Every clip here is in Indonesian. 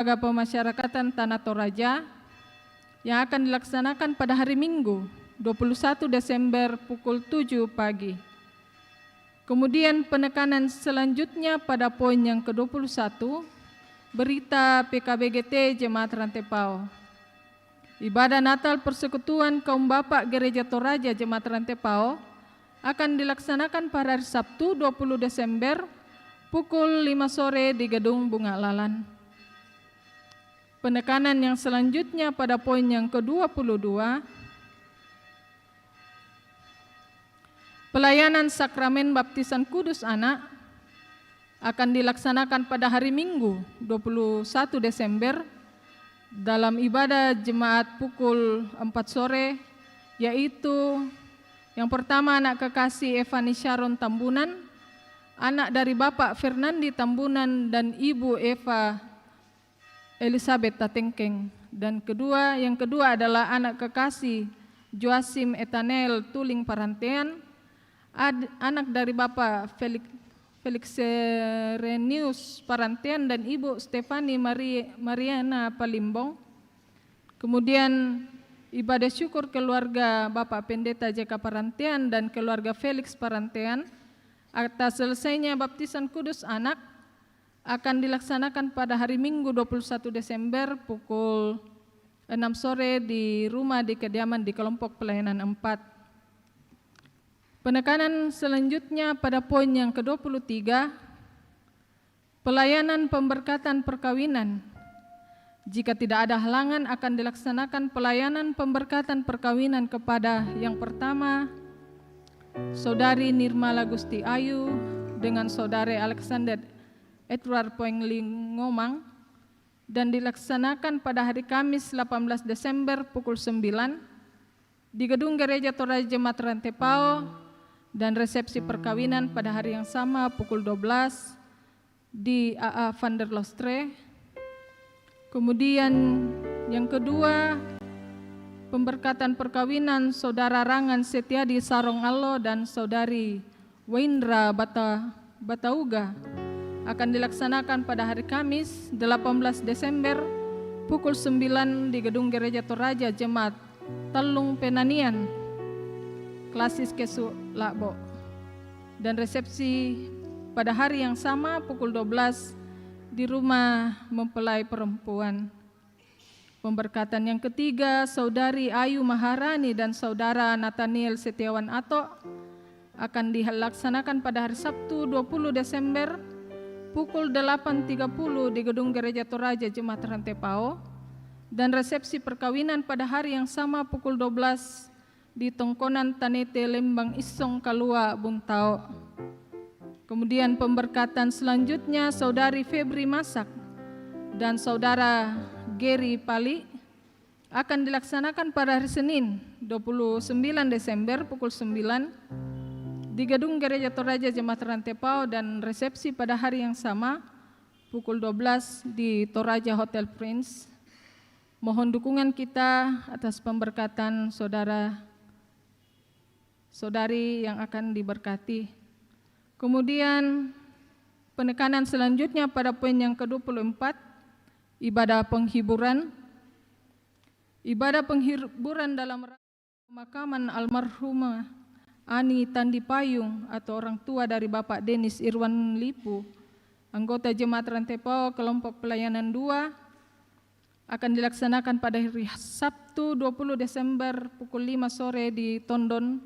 Lembaga Pemasyarakatan Tanah Toraja yang akan dilaksanakan pada hari Minggu 21 Desember pukul 7 pagi. Kemudian penekanan selanjutnya pada poin yang ke-21, berita PKBGT Jemaat Rantepao. Ibadah Natal Persekutuan Kaum Bapak Gereja Toraja Jemaat Rantepao akan dilaksanakan pada hari Sabtu 20 Desember pukul 5 sore di Gedung Bunga Lalan. Penekanan yang selanjutnya pada poin yang ke-22, pelayanan sakramen baptisan kudus anak akan dilaksanakan pada hari Minggu 21 Desember dalam ibadah jemaat pukul 4 sore, yaitu yang pertama anak kekasih Evani Sharon Tambunan, anak dari Bapak Fernandi Tambunan dan Ibu Eva Elizabeth Tatengkeng, dan yang kedua adalah anak kekasih Joasim Etanel Tuling Parantean, anak dari Bapak Felix Serenius Parantean dan Ibu Stefani Mariana Palimbong. Kemudian ibadah syukur keluarga Bapak Pendeta JK Parantean dan keluarga Felix Parantean atas selesainya baptisan kudus anak akan dilaksanakan pada hari Minggu 21 Desember pukul 6 sore di rumah di kediaman di kelompok pelayanan 4. Penekanan selanjutnya pada poin yang ke-23, pelayanan pemberkatan perkawinan. Jika tidak ada halangan akan dilaksanakan pelayanan pemberkatan perkawinan kepada yang pertama Saudari Nirmala Gusti Ayu dengan Saudari Alexander Edward Poengling Ngomang, dan dilaksanakan pada hari Kamis 18 Desember pukul 9 di Gedung Gereja Toraja Jemaat Rantepao, dan resepsi perkawinan pada hari yang sama pukul 12 di AA Van der Lostre. Kemudian yang kedua, pemberkatan perkawinan Saudara Rangan Setiadi Sarong Allo dan Saudari Waindra Batauga akan dilaksanakan pada hari Kamis 18 Desember pukul 9 di Gedung Gereja Toraja Jemaat Telung Penanian Klasis Kesu Lakbo, dan resepsi pada hari yang sama pukul 12 di rumah mempelai perempuan. Pemberkatan yang ketiga, Saudari Ayu Maharani dan Saudara Nathaniel Setiawan Ato akan dilaksanakan pada hari Sabtu 20 Desember pukul 8.30 di Gedung Gereja Toraja Jemaat Rantepao, dan resepsi perkawinan pada hari yang sama pukul 12 di Tongkonan Tanete Lembang Isong Kalua Buntao. Kemudian pemberkatan selanjutnya Saudari Febri Masak dan Saudara Geri Pali akan dilaksanakan pada hari Senin 29 Desember pukul 9 di Gedung Gereja Toraja Jemaat Rantepao, dan resepsi pada hari yang sama pukul 12 di Toraja Hotel Prince. Mohon dukungan kita atas pemberkatan saudara-saudari yang akan diberkati. Kemudian penekanan selanjutnya pada poin yang ke-24, ibadah penghiburan. Ibadah penghiburan dalam pemakaman almarhumah Ani Tandi Payung atau orang tua dari Bapak Denis Irwan Lipu, anggota Jemaat Rantepao kelompok pelayanan 2, akan dilaksanakan pada hari Sabtu 20 Desember pukul 5 sore di Tondon,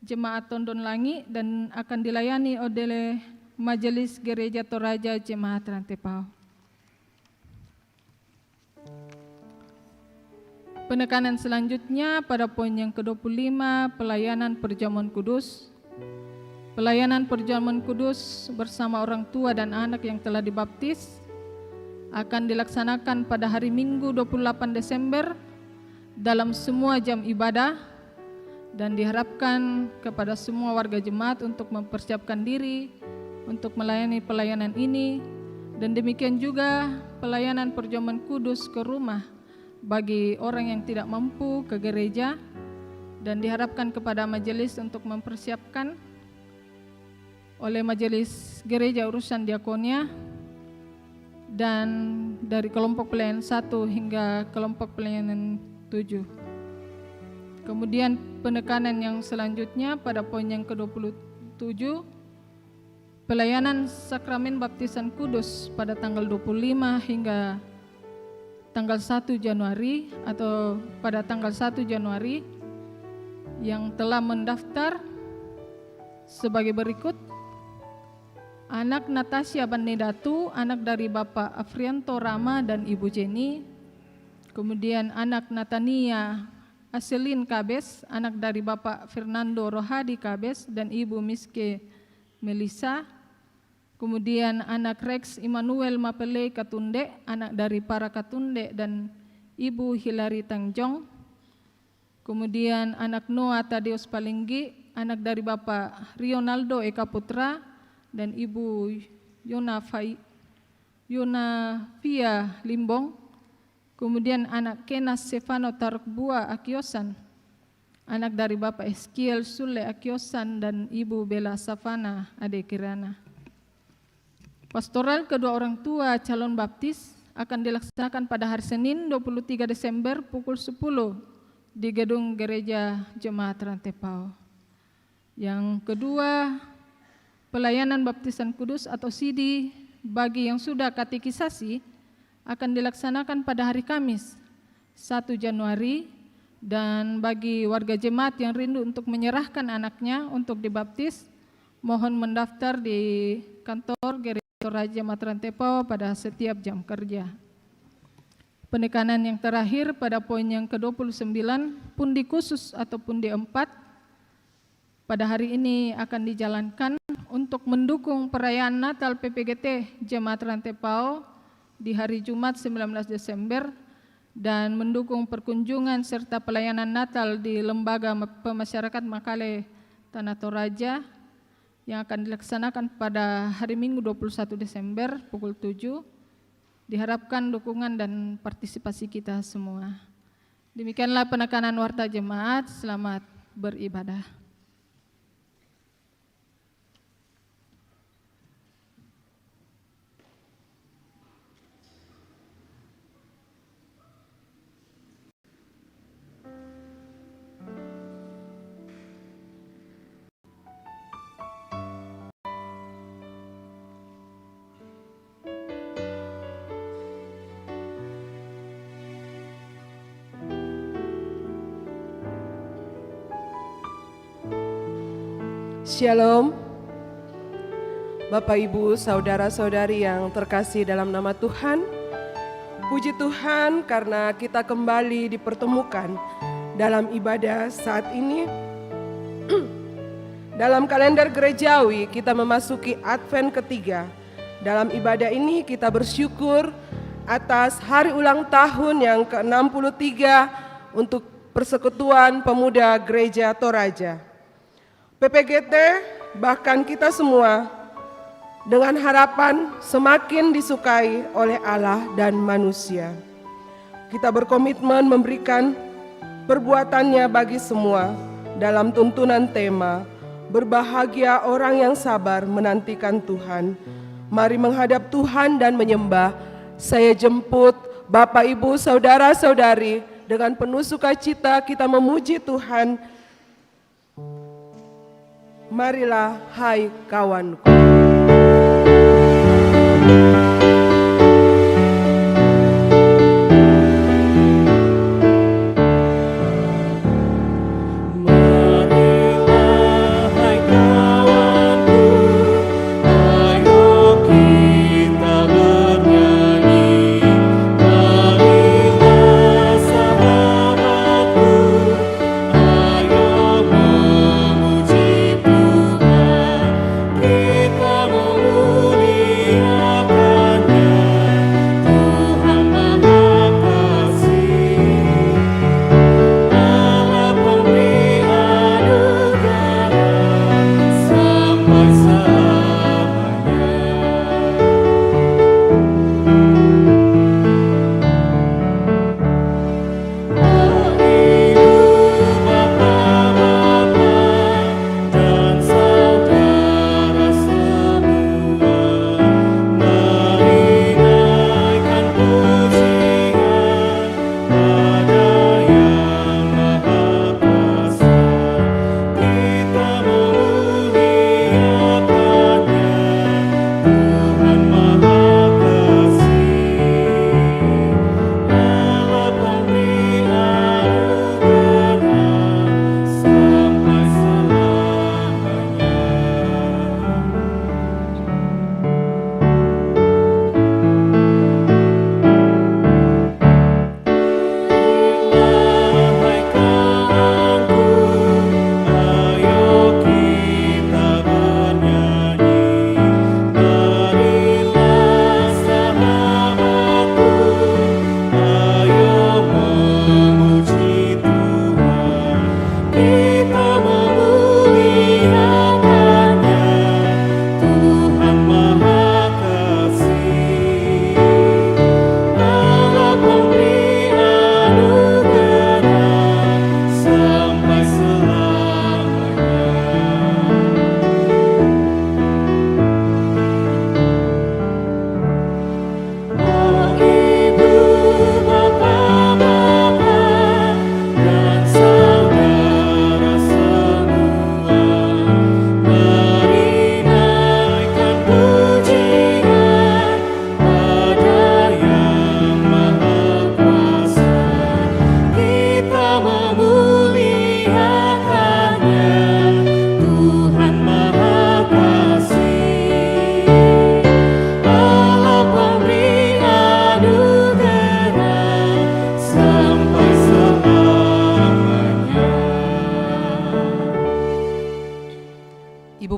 Jemaat Tondon Langi, dan akan dilayani oleh Majelis Gereja Toraja Jemaat Rantepao. Penekanan selanjutnya pada poin yang ke-25, pelayanan perjamuan kudus. Pelayanan perjamuan kudus bersama orang tua dan anak yang telah dibaptis akan dilaksanakan pada hari Minggu 28 Desember dalam semua jam ibadah, dan diharapkan kepada semua warga jemaat untuk mempersiapkan diri untuk melayani pelayanan ini, dan demikian juga pelayanan perjamuan kudus ke rumah bagi orang yang tidak mampu ke gereja, dan diharapkan kepada majelis untuk mempersiapkan oleh majelis gereja urusan diakonia dan dari kelompok pelayanan 1 hingga kelompok pelayanan 7. Kemudian penekanan yang selanjutnya pada poin yang ke-27, pelayanan sakramen baptisan kudus pada tanggal 25 hingga tanggal 1 Januari atau pada tanggal 1 Januari yang telah mendaftar sebagai berikut. Anak Natasha Banedatu, anak dari Bapak Afrianto Rama dan Ibu Jenny. Kemudian anak Natania Aselin Kabes, anak dari Bapak Fernando Rohadi Kabes dan Ibu Miske Melisa. Kemudian anak Rex Immanuel Mapele Katunde, anak dari para Katunde dan Ibu Hilary Tangjong. Kemudian anak Noah Tadeus Palinggi, anak dari Bapak Rionaldo Eka Putra dan Ibu Yona Via Limbong. Kemudian anak Kenas Stefano Tarukbua Akiosan, anak dari Bapak Eskiel Sule Akiosan dan Ibu Bella Savana Ade Kirana. Pastoral kedua orang tua calon baptis akan dilaksanakan pada hari Senin 23 Desember pukul 10 di Gedung Gereja Jemaat Rantepao. Yang kedua, pelayanan baptisan kudus atau CD bagi yang sudah katekisasi akan dilaksanakan pada hari Kamis 1 Januari, dan bagi warga jemaat yang rindu untuk menyerahkan anaknya untuk dibaptis, mohon mendaftar di kantor Gereja Toraja Mataram Tepau pada setiap jam kerja. Penekanan yang terakhir pada poin yang ke-29, pundi khusus atau pundi 4 pada hari ini akan dijalankan untuk mendukung perayaan Natal PPGT Jemaat Rantepau di hari Jumat 19 Desember dan mendukung perkunjungan serta pelayanan Natal di Lembaga Pemasyarakatan Makale Tanah Toraja yang akan dilaksanakan pada hari Minggu 21 Desember pukul 7. Diharapkan dukungan dan partisipasi kita semua. Demikianlah penekanan warta jemaat. Selamat beribadah. Shalom, Bapak Ibu, saudara-saudari yang terkasih dalam nama Tuhan. Puji Tuhan karena kita kembali dipertemukan dalam ibadah saat ini. Dalam kalender gerejawi kita memasuki Advent ketiga. Dalam ibadah ini kita bersyukur atas hari ulang tahun yang ke-63 untuk Persekutuan Pemuda Gereja Toraja. PPGT, bahkan kita semua dengan harapan semakin disukai oleh Allah dan manusia. Kita berkomitmen memberikan perbuatannya bagi semua dalam tuntunan tema berbahagia orang yang sabar menantikan Tuhan. Mari menghadap Tuhan dan menyembah. Saya jemput Bapak Ibu saudara-saudari dengan penuh sukacita kita memuji Tuhan. Marilah hai kawanku. Kita memuji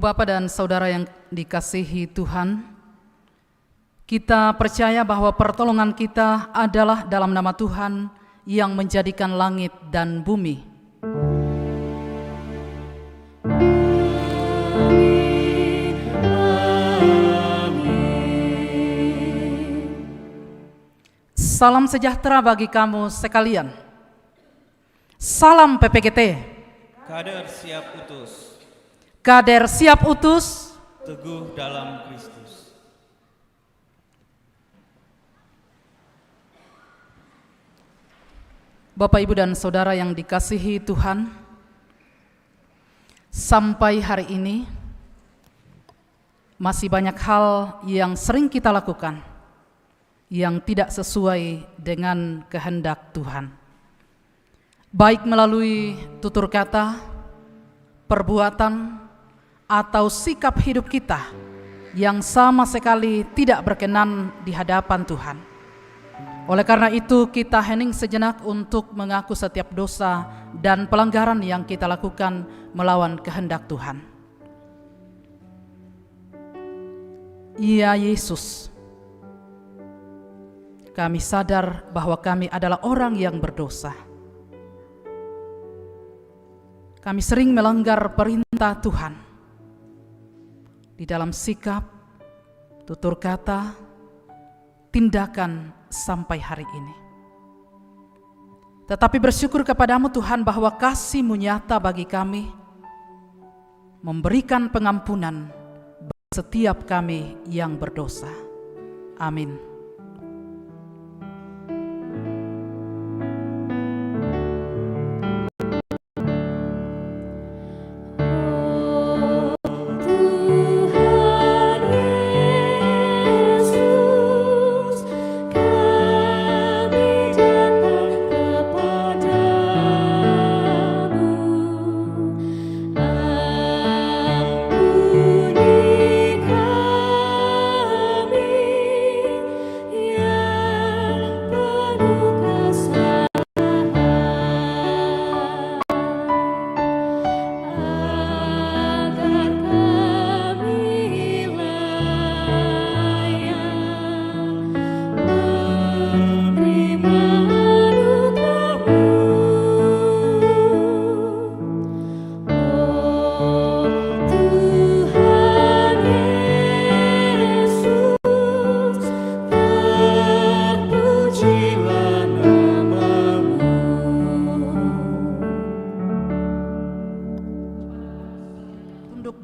Bapak dan Saudara yang dikasihi Tuhan, kita percaya bahwa pertolongan kita adalah dalam nama Tuhan yang menjadikan langit dan bumi. Salam sejahtera bagi kamu sekalian. Salam PPGT. Kader siap utus, Kader siap utus, teguh dalam Kristus. Bapak, Ibu, dan Saudara yang dikasihi Tuhan, sampai hari ini masih banyak hal yang sering kita lakukan yang tidak sesuai dengan kehendak Tuhan. Baik melalui tutur kata, perbuatan, atau sikap hidup kita yang sama sekali tidak berkenan di hadapan Tuhan. Oleh karena itu kita hening sejenak untuk mengaku setiap dosa dan pelanggaran yang kita lakukan melawan kehendak Tuhan. Ya Yesus, kami sadar bahwa kami adalah orang yang berdosa. Kami sering melanggar perintah Tuhan di dalam sikap, tutur kata, tindakan sampai hari ini. Tetapi bersyukur kepadamu Tuhan bahwa kasih-Mu nyata bagi kami, memberikan pengampunan bagi setiap kami yang berdosa. Amin.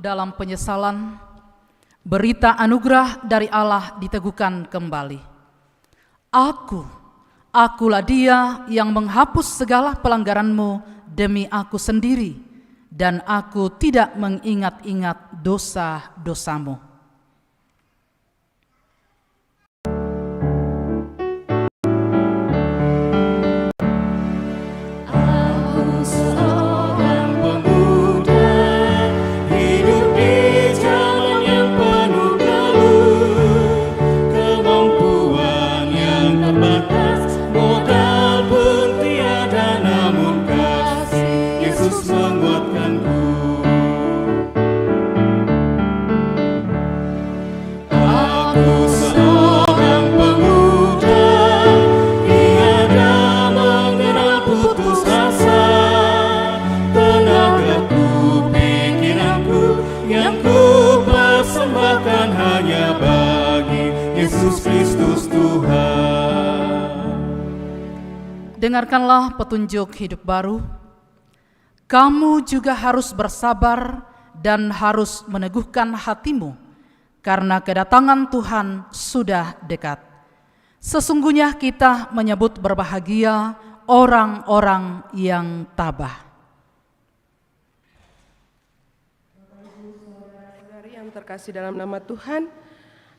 Dalam penyesalan, berita anugerah dari Allah diteguhkan kembali. Akulah Dia yang menghapus segala pelanggaranmu demi aku sendiri, dan aku tidak mengingat-ingat dosa-dosamu. Dengarkanlah petunjuk hidup baru. Kamu juga harus bersabar dan harus meneguhkan hatimu, karena kedatangan Tuhan sudah dekat. Sesungguhnya kita menyebut berbahagia orang-orang yang tabah. Saudari yang terkasih dalam nama Tuhan,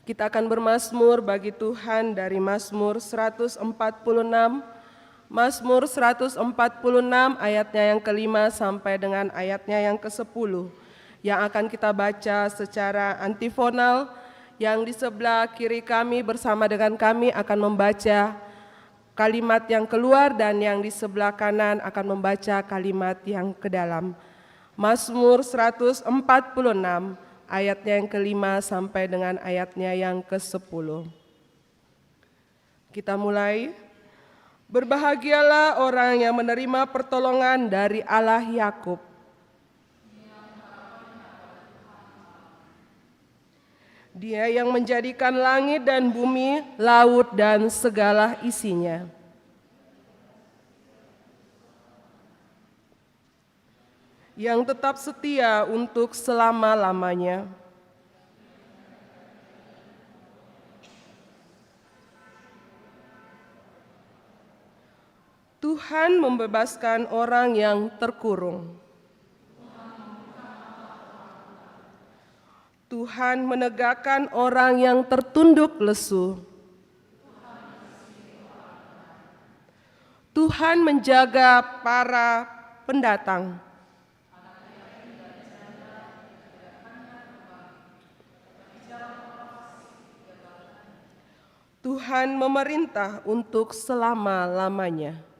kita akan bermazmur bagi Tuhan dari Mazmur 146. Mazmur 146 ayatnya yang kelima sampai dengan ayatnya yang ke-10 yang akan kita baca secara antifonal. Yang di sebelah kiri kami bersama dengan kami akan membaca kalimat yang keluar dan yang di sebelah kanan akan membaca kalimat yang ke dalam. Mazmur 146 ayatnya yang ke-5 sampai dengan ayatnya yang ke-10. Kita mulai. Berbahagialah orang yang menerima pertolongan dari Allah Yakub. Dia yang menjadikan langit dan bumi, laut dan segala isinya. Yang tetap setia untuk selama-lamanya. Tuhan membebaskan orang yang terkurung. Tuhan menegakkan orang yang tertunduk lesu. Tuhan menjaga para pendatang. Tuhan memerintah untuk selama-lamanya.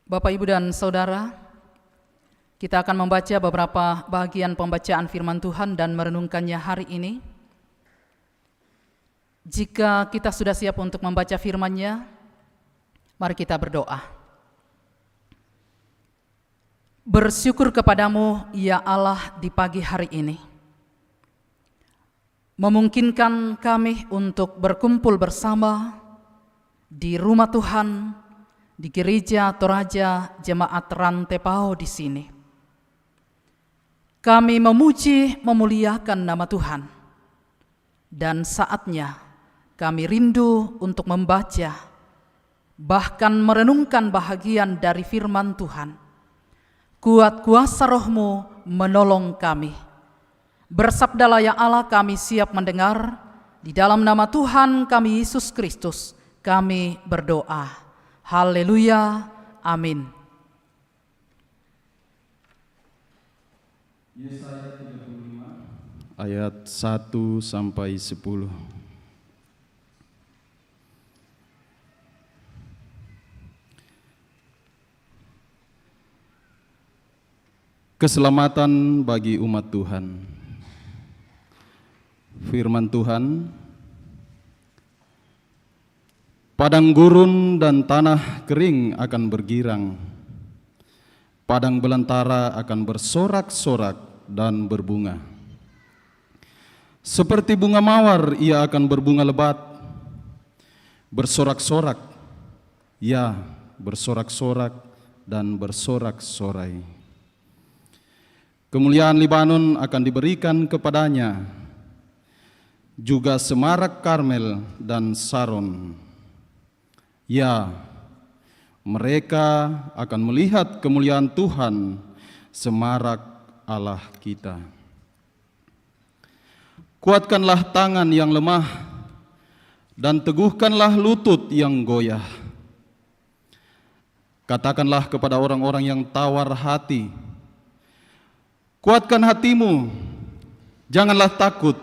Bapak, Ibu, dan Saudara, kita akan membaca beberapa bagian pembacaan firman Tuhan dan merenungkannya hari ini. Jika kita sudah siap untuk membaca firman-Nya, mari kita berdoa. Bersyukur kepadamu, ya Allah, di pagi hari ini. Memungkinkan kami untuk berkumpul bersama di rumah Tuhan, di gereja Toraja Jemaat Rantepao di sini. Kami memuji, memuliakan nama Tuhan. Dan saatnya kami rindu untuk membaca, bahkan merenungkan bahagian dari firman Tuhan. Kuat kuasa Roh-Mu menolong kami. Bersabdalah ya Allah, kami siap mendengar. Di dalam nama Tuhan kami Yesus Kristus, kami berdoa. Haleluya, amin. Yesaya 35 ayat 1 sampai 10. Keselamatan bagi umat Tuhan. Firman Tuhan, Padang gurun dan tanah kering akan bergirang. Padang belantara akan bersorak-sorak dan berbunga. Seperti bunga mawar ia akan berbunga lebat, bersorak-sorak, ya bersorak-sorak dan bersorak-sorai. Kemuliaan Libanon akan diberikan kepadanya, juga semarak Karmel dan Saron. Ya, mereka akan melihat kemuliaan Tuhan, semarak Allah kita. Kuatkanlah tangan yang lemah dan teguhkanlah lutut yang goyah. Katakanlah kepada orang-orang yang tawar hati, kuatkan hatimu, janganlah takut.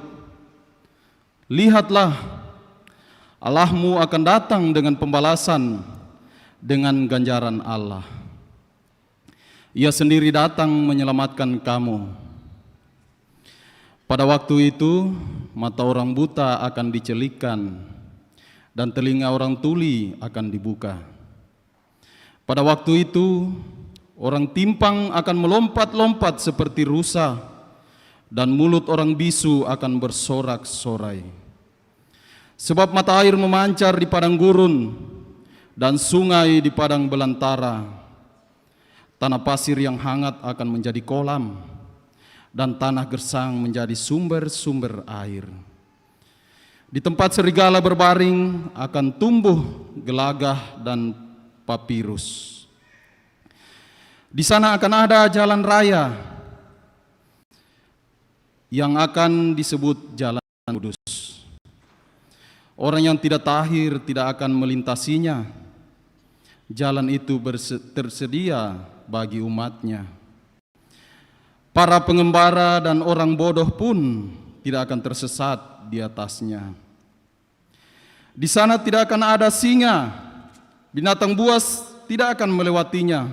Lihatlah, Allahmu akan datang dengan pembalasan, dengan ganjaran Allah. Ia sendiri datang menyelamatkan kamu. Pada waktu itu, mata orang buta akan dicelikkan, dan telinga orang tuli akan dibuka. Pada waktu itu, orang timpang akan melompat-lompat seperti rusa, dan mulut orang bisu akan bersorak-sorai. Sebab mata air memancar di padang gurun, dan sungai di padang belantara. Tanah pasir yang hangat akan menjadi kolam, dan tanah gersang menjadi sumber-sumber air. Di tempat serigala berbaring akan tumbuh gelagah dan papirus. Di sana akan ada jalan raya yang akan disebut Jalan Kudus. Orang yang tidak tahir tidak akan melintasinya. Jalan itu tersedia bagi umatnya. Para pengembara dan orang bodoh pun tidak akan tersesat di atasnya. Di sana tidak akan ada singa, binatang buas tidak akan melewatinya,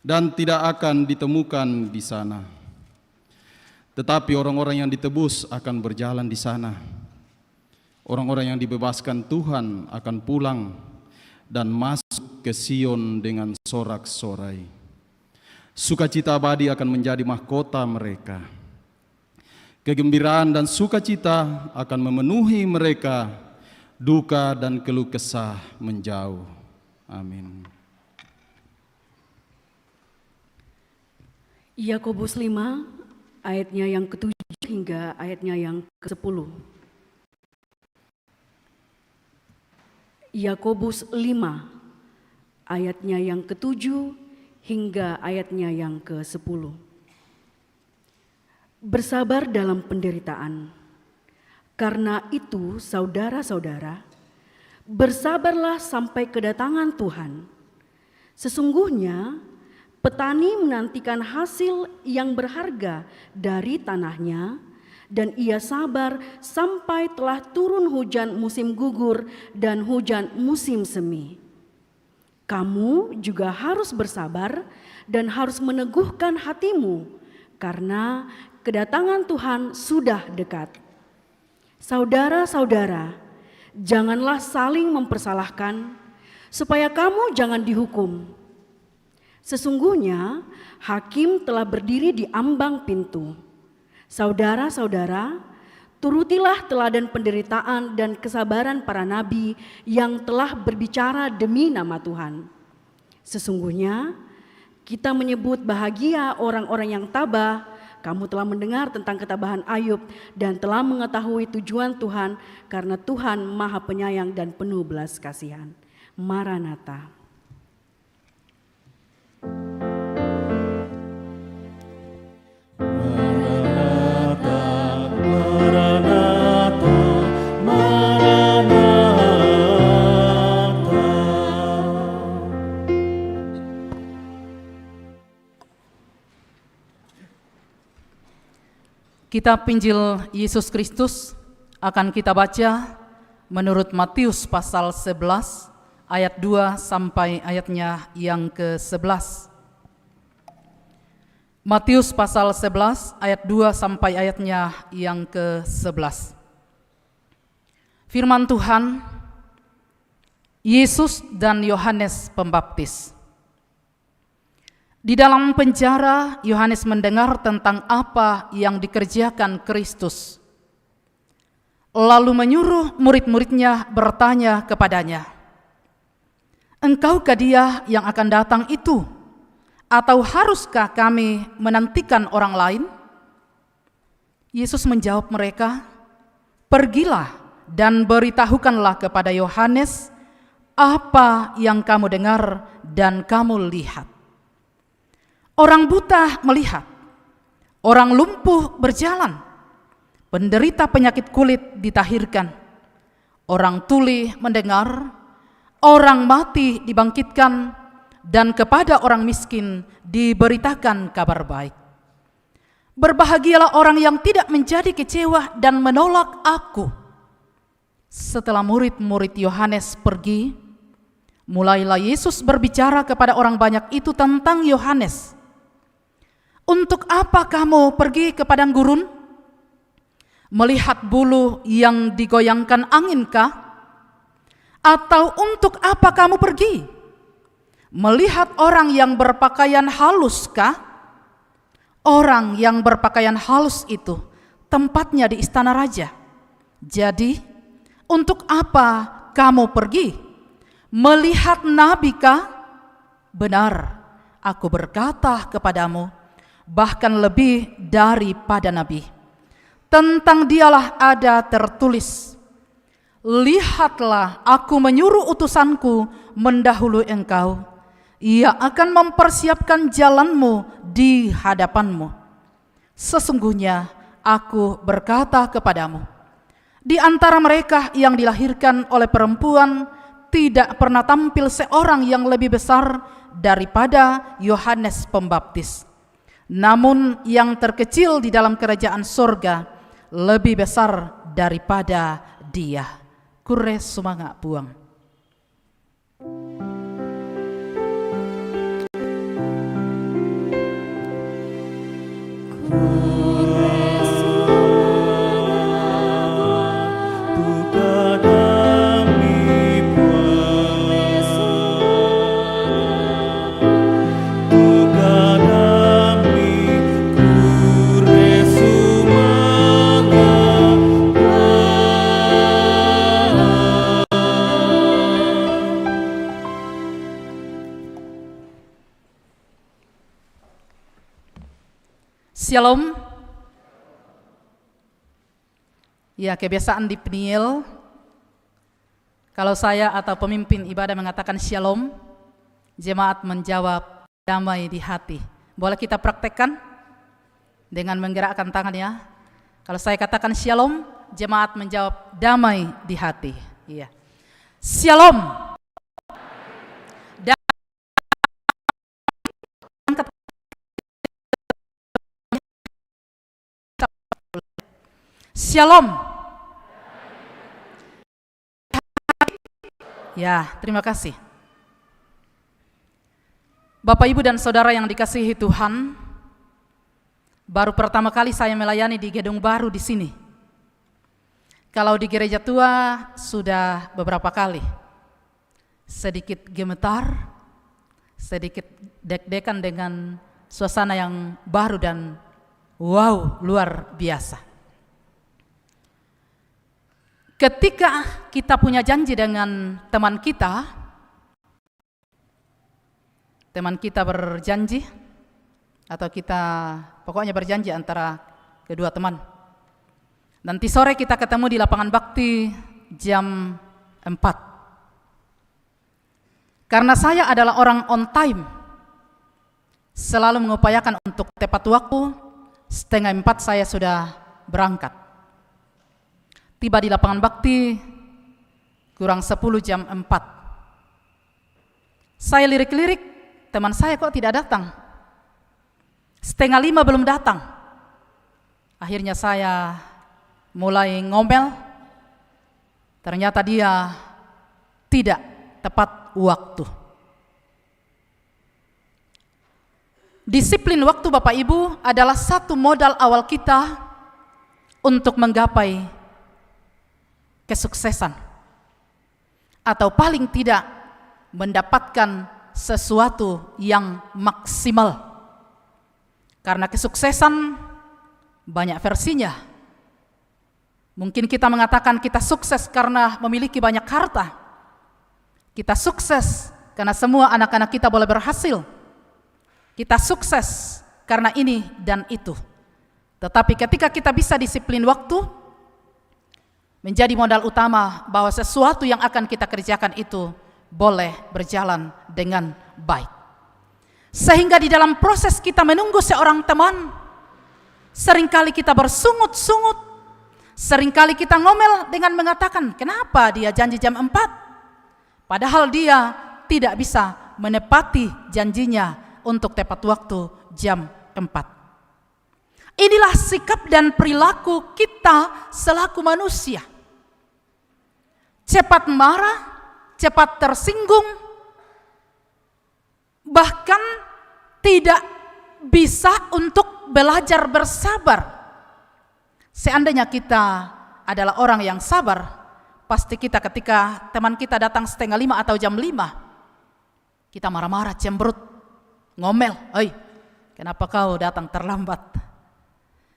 dan tidak akan ditemukan di sana. Tetapi orang-orang yang ditebus akan berjalan di sana. Orang-orang yang dibebaskan Tuhan akan pulang dan masuk ke Sion dengan sorak-sorai. Sukacita abadi akan menjadi mahkota mereka. Kegembiraan dan sukacita akan memenuhi mereka, duka dan keluh kesah menjauh. Amin. Yakobus 5 ayatnya yang ke-7 hingga ayatnya yang ke-10. Yakobus 5 ayatnya yang ke-7 hingga ayatnya yang ke-10. Bersabar dalam penderitaan. Karena itu, saudara-saudara, bersabarlah sampai kedatangan Tuhan. Sesungguhnya, petani menantikan hasil yang berharga dari tanahnya, dan ia sabar sampai telah turun hujan musim gugur dan hujan musim semi. Kamu juga harus bersabar dan harus meneguhkan hatimu, karena kedatangan Tuhan sudah dekat. Saudara-saudara, janganlah saling mempersalahkan, supaya kamu jangan dihukum. Sesungguhnya hakim telah berdiri di ambang pintu. Saudara-saudara, turutilah teladan penderitaan dan kesabaran para nabi yang telah berbicara demi nama Tuhan. Sesungguhnya kita menyebut bahagia orang-orang yang tabah. Kamu telah mendengar tentang ketabahan Ayub dan telah mengetahui tujuan Tuhan, karena Tuhan Maha Penyayang dan penuh belas kasihan. Maranatha. Kitab Injil Yesus Kristus akan kita baca menurut Matius pasal 11 ayat 2 sampai ayatnya yang ke-11. Matius pasal 11 ayat 2 sampai ayatnya yang ke-11. Firman Tuhan, Yesus dan Yohanes Pembaptis. Di dalam penjara, Yohanes mendengar tentang apa yang dikerjakan Kristus. Lalu menyuruh murid-muridnya bertanya kepadanya, "Engkaukah Dia yang akan datang itu? Atau haruskah kami menantikan orang lain?" Yesus menjawab mereka, "Pergilah dan beritahukanlah kepada Yohanes apa yang kamu dengar dan kamu lihat. Orang buta melihat, orang lumpuh berjalan, penderita penyakit kulit ditahirkan, orang tuli mendengar, orang mati dibangkitkan, dan kepada orang miskin diberitakan kabar baik. Berbahagialah orang yang tidak menjadi kecewa dan menolak aku." Setelah murid-murid Yohanes pergi, mulailah Yesus berbicara kepada orang banyak itu tentang Yohanes. "Untuk apa kamu pergi ke padang gurun? Melihat bulu yang digoyangkan anginkah? Atau untuk apa kamu pergi? Melihat orang yang berpakaian haluskah? Orang yang berpakaian halus itu tempatnya di istana raja. Jadi, untuk apa kamu pergi? Melihat nabi kah? Benar, aku berkata kepadamu, bahkan lebih daripada nabi. Tentang dialah ada tertulis, lihatlah aku menyuruh utusanku mendahului engkau. Ia akan mempersiapkan jalanmu di hadapanmu. Sesungguhnya aku berkata kepadamu, di antara mereka yang dilahirkan oleh perempuan tidak pernah tampil seorang yang lebih besar daripada Yohanes Pembaptis. Namun yang terkecil di dalam kerajaan sorga lebih besar daripada dia. Kure sumanga buang. Shalom. Ya, kebiasaan di Peniel, kalau saya atau pemimpin ibadah mengatakan shalom, jemaat menjawab damai di hati. Boleh kita praktekkan dengan menggerakkan tangan ya. Kalau saya katakan shalom, jemaat menjawab damai di hati. Iya. Shalom. Shalom. Ya, terima kasih. Bapak, Ibu, dan Saudara yang dikasihi Tuhan, baru pertama kali saya melayani di gedung baru di sini. Kalau di gereja tua sudah beberapa kali. Sedikit gemetar, sedikit deg-degan dengan suasana yang baru dan wow, luar biasa. Ketika kita punya janji dengan teman kita berjanji, atau kita pokoknya berjanji antara kedua teman. Nanti sore kita ketemu di lapangan bakti jam 4. Karena saya adalah orang on time, selalu mengupayakan untuk tepat waktu, 3:30 saya sudah berangkat. Tiba di lapangan bakti kurang 10 jam 4. Saya lirik-lirik, teman saya kok tidak datang. 4:30 belum datang. Akhirnya saya mulai ngomel. Ternyata dia tidak tepat waktu. Disiplin waktu Bapak Ibu adalah satu modal awal kita untuk menggapai kesuksesan. atau paling tidak mendapatkan sesuatu yang maksimal. Karena kesuksesan banyak versinya. Mungkin kita mengatakan kita sukses karena memiliki banyak harta. Kita sukses karena semua anak-anak kita boleh berhasil. Kita sukses karena ini dan itu. Tetapi ketika kita bisa disiplin waktu, menjadi modal utama bahwa sesuatu yang akan kita kerjakan itu boleh berjalan dengan baik. Sehingga di dalam proses kita menunggu seorang teman, seringkali kita bersungut-sungut, seringkali kita ngomel dengan mengatakan, kenapa dia janji jam 4? Padahal dia tidak bisa menepati janjinya untuk tepat waktu jam 4. Inilah sikap dan perilaku kita selaku manusia. Cepat marah, cepat tersinggung, bahkan tidak bisa untuk belajar bersabar. Seandainya kita adalah orang yang sabar, pasti kita ketika teman kita datang 4:30 atau jam 5, kita marah-marah, cemberut, ngomel, "Oi, kenapa kau datang terlambat?"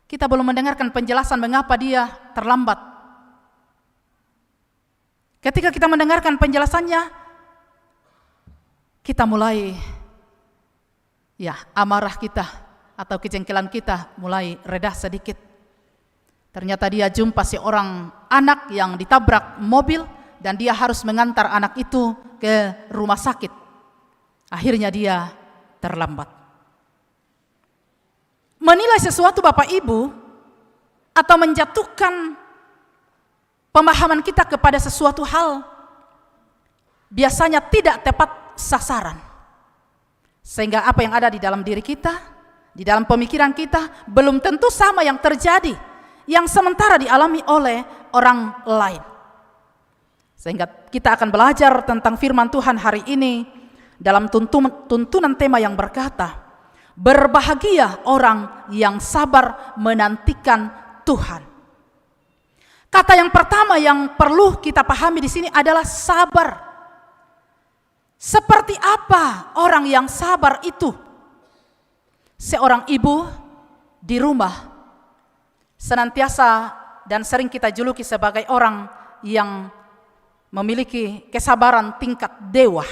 Kita belum mendengarkan penjelasan mengapa dia terlambat. Ketika kita mendengarkan penjelasannya, kita mulai amarah kita atau kejengkelan kita mulai reda sedikit. Ternyata dia jumpa seorang anak yang ditabrak mobil dan dia harus mengantar anak itu ke rumah sakit. Akhirnya dia terlambat. Menilai sesuatu Bapak Ibu atau menjatuhkan pemahaman kita kepada sesuatu hal biasanya tidak tepat sasaran. Sehingga apa yang ada di dalam diri kita, di dalam pemikiran kita belum tentu sama yang terjadi, yang sementara dialami oleh orang lain. Sehingga kita akan belajar tentang firman Tuhan hari ini dalam tuntunan tema yang berkata, berbahagia orang yang sabar menantikan Tuhan. Kata yang pertama yang perlu kita pahami di sini adalah sabar. Seperti apa orang yang sabar itu? Seorang ibu di rumah senantiasa dan sering kita juluki sebagai orang yang memiliki kesabaran tingkat dewa.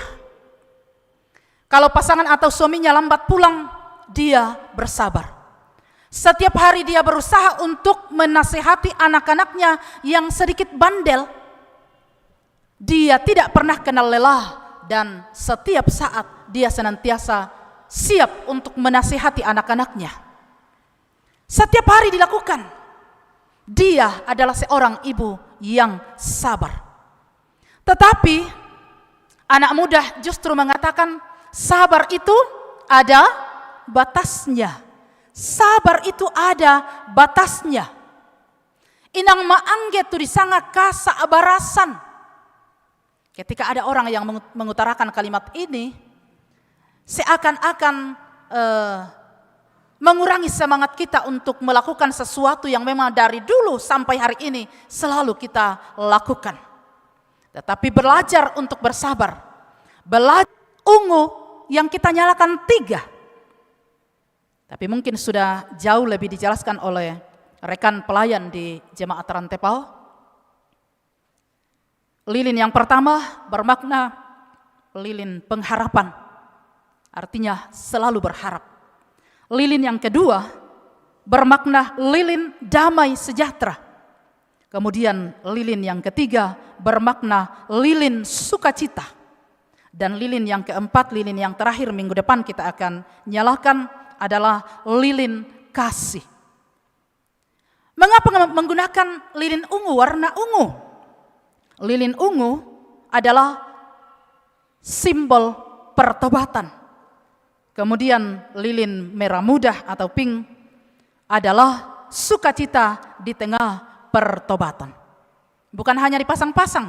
Kalau pasangan atau suaminya lambat pulang, dia bersabar. Setiap hari dia berusaha untuk menasihati anak-anaknya yang sedikit bandel. Dia tidak pernah kenal lelah dan setiap saat dia senantiasa siap untuk menasihati anak-anaknya. Setiap hari dilakukan. Dia adalah seorang ibu yang sabar. Tetapi anak muda justru mengatakan sabar itu ada batasnya. Sabar itu ada batasnya. Inang maangge tu disanga kasa abarasan. Ketika ada orang yang mengutarakan kalimat ini, seakan-akan mengurangi semangat kita untuk melakukan sesuatu yang memang dari dulu sampai hari ini selalu kita lakukan. Tetapi belajar untuk bersabar. Belajar ungu yang kita nyalakan 3. Tapi mungkin sudah jauh lebih dijelaskan oleh rekan pelayan di Jemaat Rantepal. Lilin yang pertama bermakna lilin pengharapan. Artinya selalu berharap. Lilin yang kedua bermakna lilin damai sejahtera. Kemudian lilin yang ketiga bermakna lilin sukacita. Dan lilin yang keempat, lilin yang terakhir minggu depan kita akan nyalakan adalah lilin kasih. Mengapa menggunakan lilin ungu, warna ungu? Lilin ungu adalah simbol pertobatan. Kemudian lilin merah muda atau pink adalah sukacita di tengah pertobatan. Bukan hanya dipasang-pasang.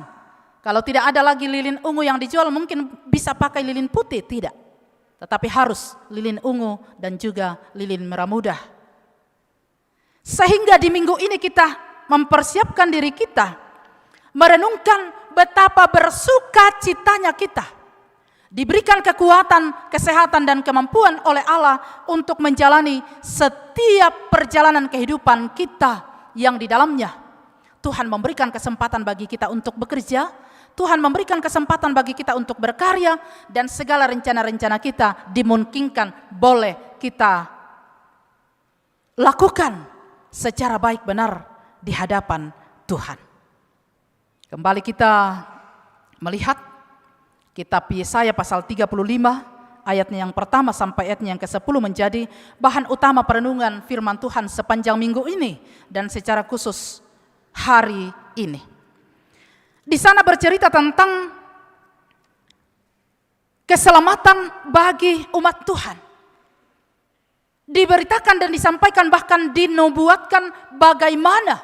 Kalau tidak ada lagi lilin ungu yang dijual, mungkin bisa pakai lilin putih, tidak. Tetapi harus lilin ungu dan juga lilin merah muda. Sehingga di minggu ini kita mempersiapkan diri kita merenungkan betapa bersuka citanya kita diberikan kekuatan, kesehatan, dan kemampuan oleh Allah untuk menjalani setiap perjalanan kehidupan kita yang di dalamnya Tuhan memberikan kesempatan bagi kita untuk bekerja, Tuhan memberikan kesempatan bagi kita untuk berkarya, dan segala rencana-rencana kita dimungkinkan boleh kita lakukan secara baik benar di hadapan Tuhan. Kembali kita melihat kitab Yesaya pasal 35 ayatnya yang pertama sampai ayatnya yang ke-10 menjadi bahan utama perenungan firman Tuhan sepanjang minggu ini dan secara khusus hari ini. Di sana bercerita tentang keselamatan bagi umat Tuhan. Diberitakan dan disampaikan bahkan dinubuatkan bagaimana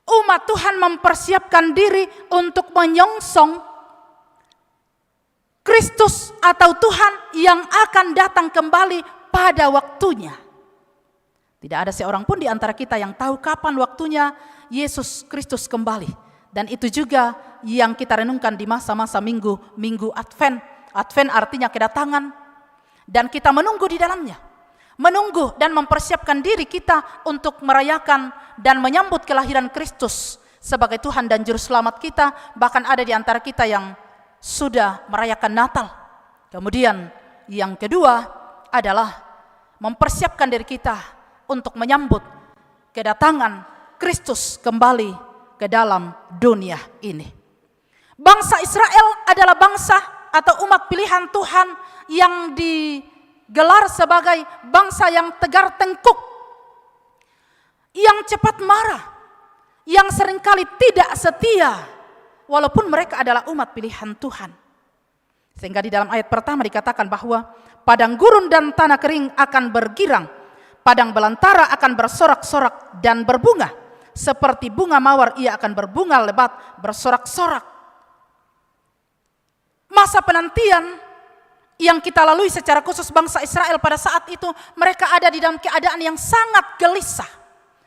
umat Tuhan mempersiapkan diri untuk menyongsong Kristus atau Tuhan yang akan datang kembali pada waktunya. Tidak ada seorang pun di antara kita yang tahu kapan waktunya Yesus Kristus kembali. Dan itu juga yang kita renungkan di masa-masa minggu Advent. Advent artinya kedatangan. Dan kita menunggu di dalamnya. Menunggu dan mempersiapkan diri kita untuk merayakan dan menyambut kelahiran Kristus sebagai Tuhan dan Juru Selamat kita. Bahkan ada di antara kita yang sudah merayakan Natal. Kemudian yang kedua adalah mempersiapkan diri kita untuk menyambut kedatangan Kristus kembali ke dalam dunia ini. Bangsa Israel adalah bangsa atau umat pilihan Tuhan yang digelar sebagai bangsa yang tegar tengkuk, yang cepat marah, yang seringkali tidak setia, walaupun mereka adalah umat pilihan Tuhan. Sehingga di dalam ayat pertama dikatakan bahwa padang gurun dan tanah kering akan bergirang, padang belantara akan bersorak-sorak dan berbunga. Seperti bunga mawar ia akan berbunga lebat, bersorak-sorak. Masa penantian yang kita lalui secara khusus bangsa Israel pada saat itu, mereka ada di dalam keadaan yang sangat gelisah.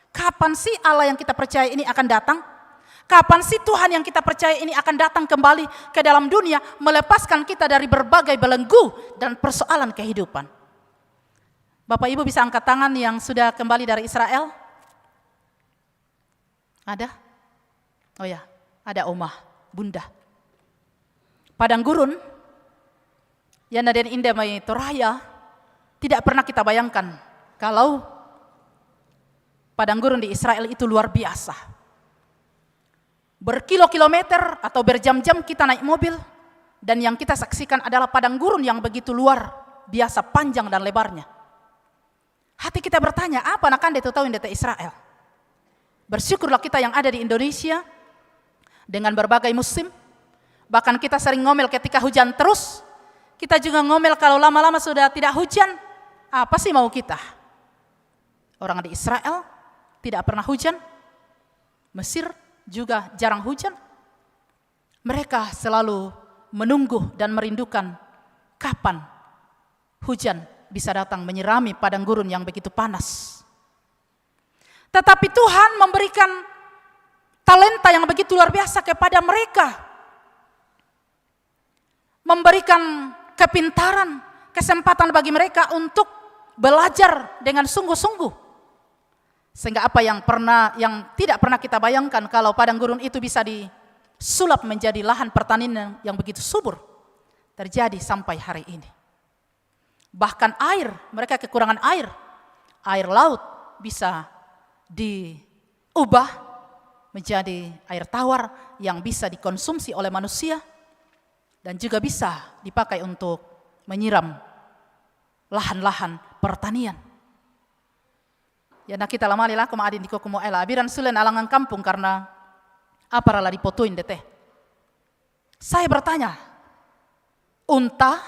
Kapan sih Allah yang kita percaya ini akan datang? Kapan sih Tuhan yang kita percaya ini akan datang kembali ke dalam dunia, melepaskan kita dari berbagai belenggu dan persoalan kehidupan? Bapak Ibu bisa angkat tangan yang sudah kembali dari Israel? Ada? Oh ya, ada Omah, Bunda. Padang gurun, yang ada di Indah Mai Toraya, tidak pernah kita bayangkan kalau padang gurun di Israel itu luar biasa. Berkilo-kilometer atau berjam-jam kita naik mobil, dan yang kita saksikan adalah padang gurun yang begitu luar biasa panjang dan lebarnya. Hati kita bertanya, apa nak anda itu tahu di Israel? Bersyukurlah kita yang ada di Indonesia dengan berbagai musim. Bahkan kita sering ngomel ketika hujan terus. Kita juga ngomel kalau lama-lama sudah tidak hujan. Apa sih mau kita? Orang di Israel tidak pernah hujan. Mesir juga jarang hujan. Mereka selalu menunggu dan merindukan kapan hujan bisa datang menyirami padang gurun yang begitu panas. Tetapi Tuhan memberikan talenta yang begitu luar biasa kepada mereka. Memberikan kepintaran, kesempatan bagi mereka untuk belajar dengan sungguh-sungguh. Sehingga apa yang tidak pernah kita bayangkan kalau padang gurun itu bisa disulap menjadi lahan pertanian yang begitu subur, terjadi sampai hari ini. Bahkan air, mereka kekurangan air laut bisa diubah menjadi air tawar yang bisa dikonsumsi oleh manusia dan juga bisa dipakai untuk menyiram lahan-lahan pertanian. Ya nak kita lama lila kuma adin di kokumo ela abiran sulen alangan kampung karena apa rala dipotuin deteh. Saya bertanya, unta,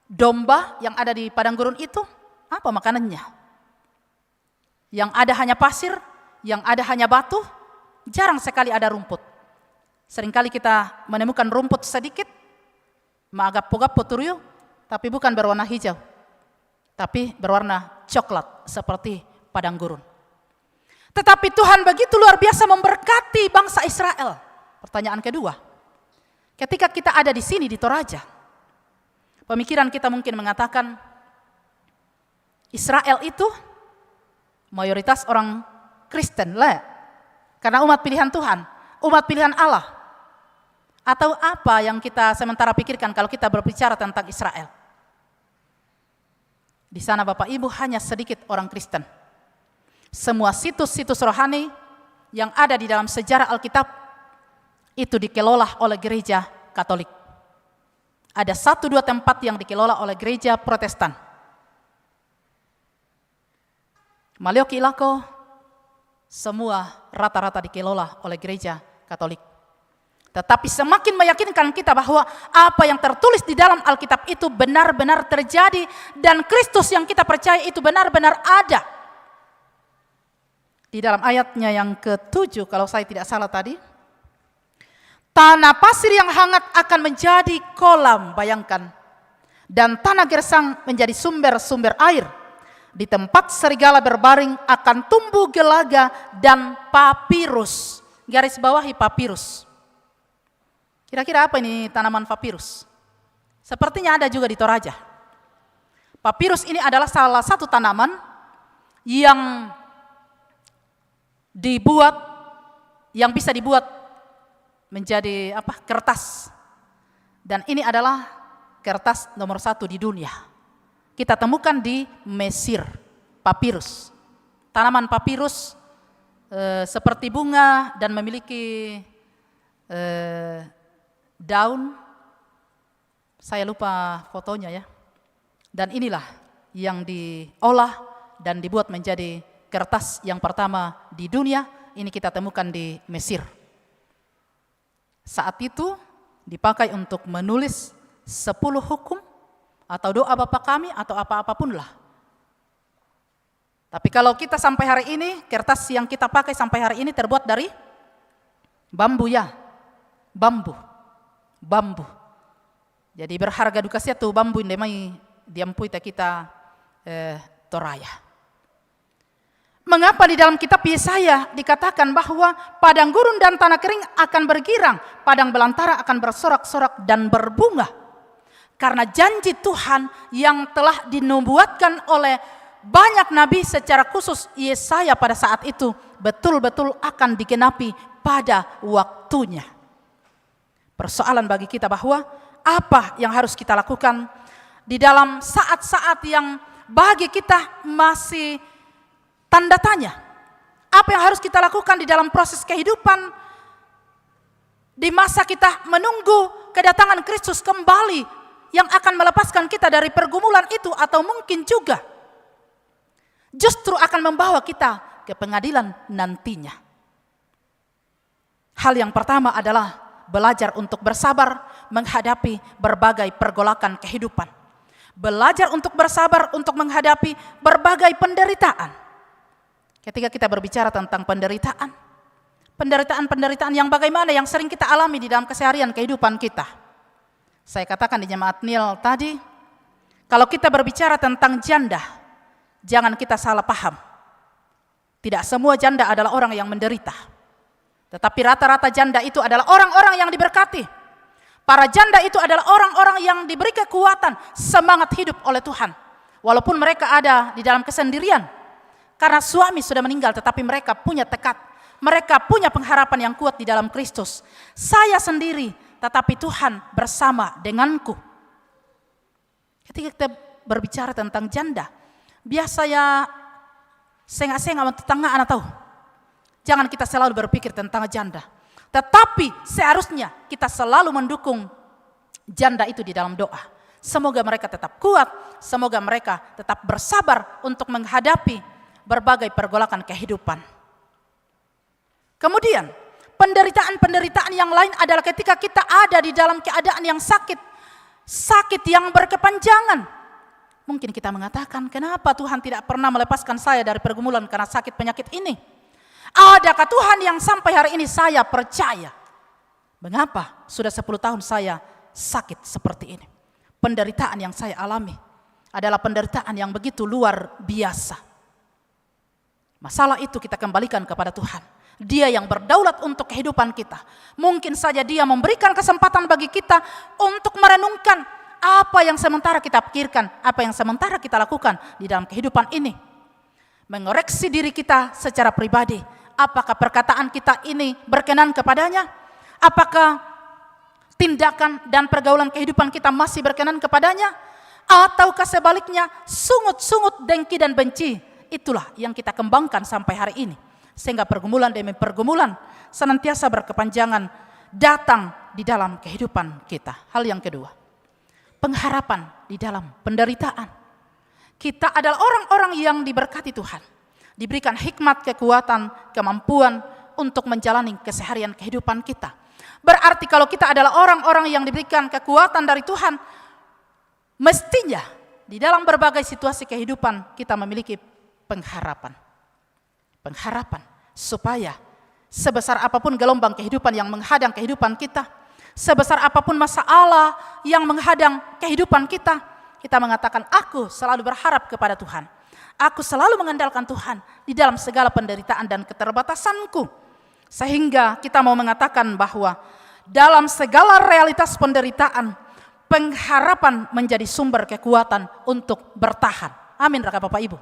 domba yang ada di padang gurun itu apa makanannya? Yang ada hanya pasir, yang ada hanya batu, jarang sekali ada rumput. Seringkali kita menemukan rumput sedikit, maagap-pogap poturyo, tapi bukan berwarna hijau, tapi berwarna coklat seperti padang gurun. Tetapi Tuhan begitu luar biasa memberkati bangsa Israel. Pertanyaan kedua, ketika kita ada di sini di Toraja, pemikiran kita mungkin mengatakan Israel itu mayoritas orang Kristen lah, karena umat pilihan Tuhan, umat pilihan Allah. Atau apa yang kita sementara pikirkan kalau kita berbicara tentang Israel? Di sana Bapak Ibu hanya sedikit orang Kristen. Semua situs-situs rohani yang ada di dalam sejarah Alkitab itu dikelola oleh gereja Katolik. Ada 1-2 tempat yang dikelola oleh gereja Protestan. Malioki Ilako semua rata-rata dikelola oleh gereja Katolik. Tetapi semakin meyakinkan kita bahwa apa yang tertulis di dalam Alkitab itu benar-benar terjadi dan Kristus yang kita percaya itu benar-benar ada. Di dalam ayatnya yang ke-7 kalau saya tidak salah tadi, tanah pasir yang hangat akan menjadi kolam, bayangkan. Dan tanah gersang menjadi sumber-sumber air. Di tempat serigala berbaring akan tumbuh gelaga dan papirus. Garis bawahi papirus. Kira-kira apa ini tanaman papirus? Sepertinya ada juga di Toraja. Papirus ini adalah salah satu tanaman yang bisa dibuat menjadi kertas. Dan ini adalah kertas nomor 1 di dunia. Kita temukan di Mesir, papirus. Tanaman papirus seperti bunga dan memiliki daun, saya lupa fotonya ya. Dan inilah yang diolah dan dibuat menjadi kertas yang pertama di dunia. Ini kita temukan di Mesir. Saat itu dipakai untuk menulis 10 hukum atau doa Bapa kami atau apa-apapun lah. Tapi kalau kita sampai hari ini, kertas yang kita pakai sampai hari ini terbuat dari bambu ya. Bambu. Jadi berharga duka sia tu bambu indemai diampui kita Toraya. Mengapa di dalam kitab Yesaya dikatakan bahwa padang gurun dan tanah kering akan bergirang, padang belantara akan bersorak-sorak dan berbunga? Karena janji Tuhan yang telah dinubuatkan oleh banyak nabi secara khusus Yesaya pada saat itu betul-betul akan digenapi pada waktunya. Persoalan bagi kita bahwa apa yang harus kita lakukan di dalam saat-saat yang bagi kita masih tanda tanya. Apa yang harus kita lakukan di dalam proses kehidupan di masa kita menunggu kedatangan Kristus kembali yang akan melepaskan kita dari pergumulan itu atau mungkin juga justru akan membawa kita ke pengadilan nantinya. Hal yang pertama adalah belajar untuk bersabar menghadapi berbagai pergolakan kehidupan. Belajar untuk bersabar untuk menghadapi berbagai penderitaan. Ketika kita berbicara tentang penderitaan yang bagaimana yang sering kita alami di dalam keseharian kehidupan kita. Saya katakan di jemaat Nil tadi, kalau kita berbicara tentang janda, jangan kita salah paham. Tidak semua janda adalah orang yang menderita. Tetapi rata-rata janda itu adalah orang-orang yang diberkati. Para janda itu adalah orang-orang yang diberi kekuatan, semangat hidup oleh Tuhan. Walaupun mereka ada di dalam kesendirian. Karena suami sudah meninggal, tetapi mereka punya tekad. Mereka punya pengharapan yang kuat di dalam Kristus. Saya sendiri, tetapi Tuhan bersama denganku. Ketika kita berbicara tentang janda, biasa ya sengak-sengak tetangga anak tahu. Jangan kita selalu berpikir tentang janda. Tetapi seharusnya kita selalu mendukung janda itu di dalam doa. Semoga mereka tetap kuat, semoga mereka tetap bersabar untuk menghadapi berbagai pergolakan kehidupan. Kemudian, penderitaan-penderitaan yang lain adalah ketika kita ada di dalam keadaan yang sakit yang berkepanjangan. Mungkin kita mengatakan, kenapa Tuhan tidak pernah melepaskan saya dari pergumulan karena sakit penyakit ini? Adakah Tuhan yang sampai hari ini saya percaya? Mengapa sudah 10 tahun saya sakit seperti ini? Penderitaan yang saya alami adalah penderitaan yang begitu luar biasa. Masalah itu kita kembalikan kepada Tuhan. Dia yang berdaulat untuk kehidupan kita. Mungkin saja Dia memberikan kesempatan bagi kita untuk merenungkan apa yang sementara kita pikirkan, apa yang sementara kita lakukan di dalam kehidupan ini. Mengoreksi diri kita secara pribadi. Apakah perkataan kita ini berkenan kepadanya? Apakah tindakan dan pergaulan kehidupan kita masih berkenan kepadanya? Ataukah sebaliknya sungut-sungut, dengki dan benci? Itulah yang kita kembangkan sampai hari ini. Sehingga pergumulan demi pergumulan senantiasa berkepanjangan datang di dalam kehidupan kita. Hal yang kedua, pengharapan di dalam penderitaan. Kita adalah orang-orang yang diberkati Tuhan, diberikan hikmat, kekuatan, kemampuan untuk menjalani keseharian kehidupan kita. Berarti kalau kita adalah orang-orang yang diberikan kekuatan dari Tuhan, mestinya di dalam berbagai situasi kehidupan kita memiliki pengharapan. Pengharapan supaya sebesar apapun gelombang kehidupan yang menghadang kehidupan kita, sebesar apapun masalah yang menghadang kehidupan kita, kita mengatakan, aku selalu berharap kepada Tuhan. Aku selalu mengandalkan Tuhan di dalam segala penderitaan dan keterbatasanku. Sehingga kita mau mengatakan bahwa dalam segala realitas penderitaan, pengharapan menjadi sumber kekuatan untuk bertahan. Amin, rekan Bapak Ibu.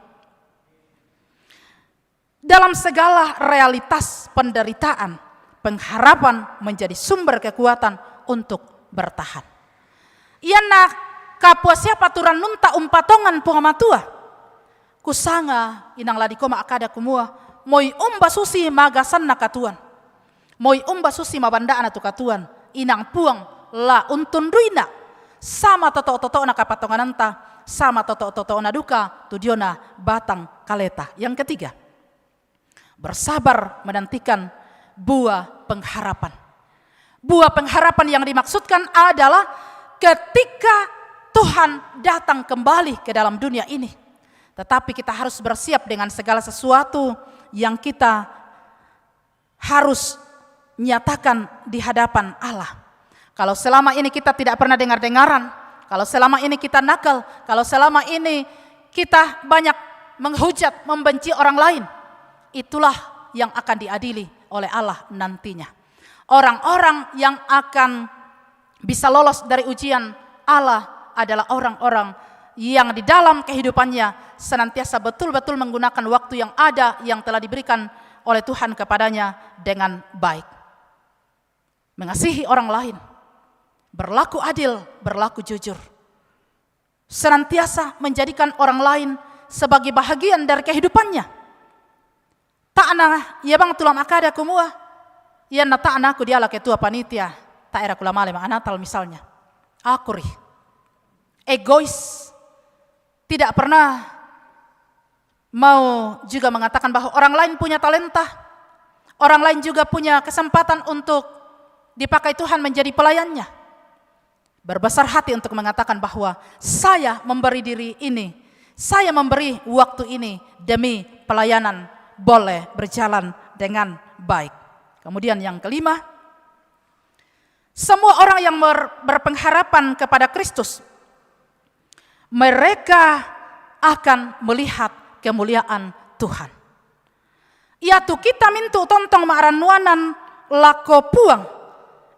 Dalam segala realitas penderitaan, pengharapan menjadi sumber kekuatan untuk bertahan. Iana kapua siapa turan nunta umpatongan puhamatua. Kusanga inang ladi koma akada kumua. Moi umba susi magasan nakatuan. Moi umba susi mabandaan atu katuan. Inang puang la untunduina. Sama toto-toto na kapatongan nanta. Sama toto-toto na duka. Tudiona batang kaleta. Yang ketiga, bersabar menantikan buah pengharapan. Buah pengharapan yang dimaksudkan adalah ketika Tuhan datang kembali ke dalam dunia ini. Tetapi kita harus bersiap dengan segala sesuatu yang kita harus nyatakan di hadapan Allah. Kalau selama ini kita tidak pernah dengar-dengaran, kalau selama ini kita nakal, kalau selama ini kita banyak menghujat, membenci orang lain, itulah yang akan diadili oleh Allah nantinya. Orang-orang yang akan bisa lolos dari ujian Allah adalah orang-orang yang di dalam kehidupannya senantiasa betul-betul menggunakan waktu yang ada, yang telah diberikan oleh Tuhan kepadanya dengan baik. Mengasihi orang lain, berlaku adil, berlaku jujur. Senantiasa menjadikan orang lain sebagai bahagian dari kehidupannya. Ta'na ya bang tulam akada kumua. Ya na ta'na aku diala ketua panitia. Ta'era kula male ma'anatal misalnya. Akuri. Egois. Tidak pernah mau juga mengatakan bahwa orang lain punya talenta. Orang lain juga punya kesempatan untuk dipakai Tuhan menjadi pelayannya. Berbesar hati untuk mengatakan bahwa saya memberi diri ini. Saya memberi waktu ini demi pelayanan boleh berjalan dengan baik. Kemudian yang kelima, semua orang yang berpengharapan kepada Kristus, mereka akan melihat kemuliaan Tuhan. Iatu kita mintu tontong ma'aranuanan lako puang,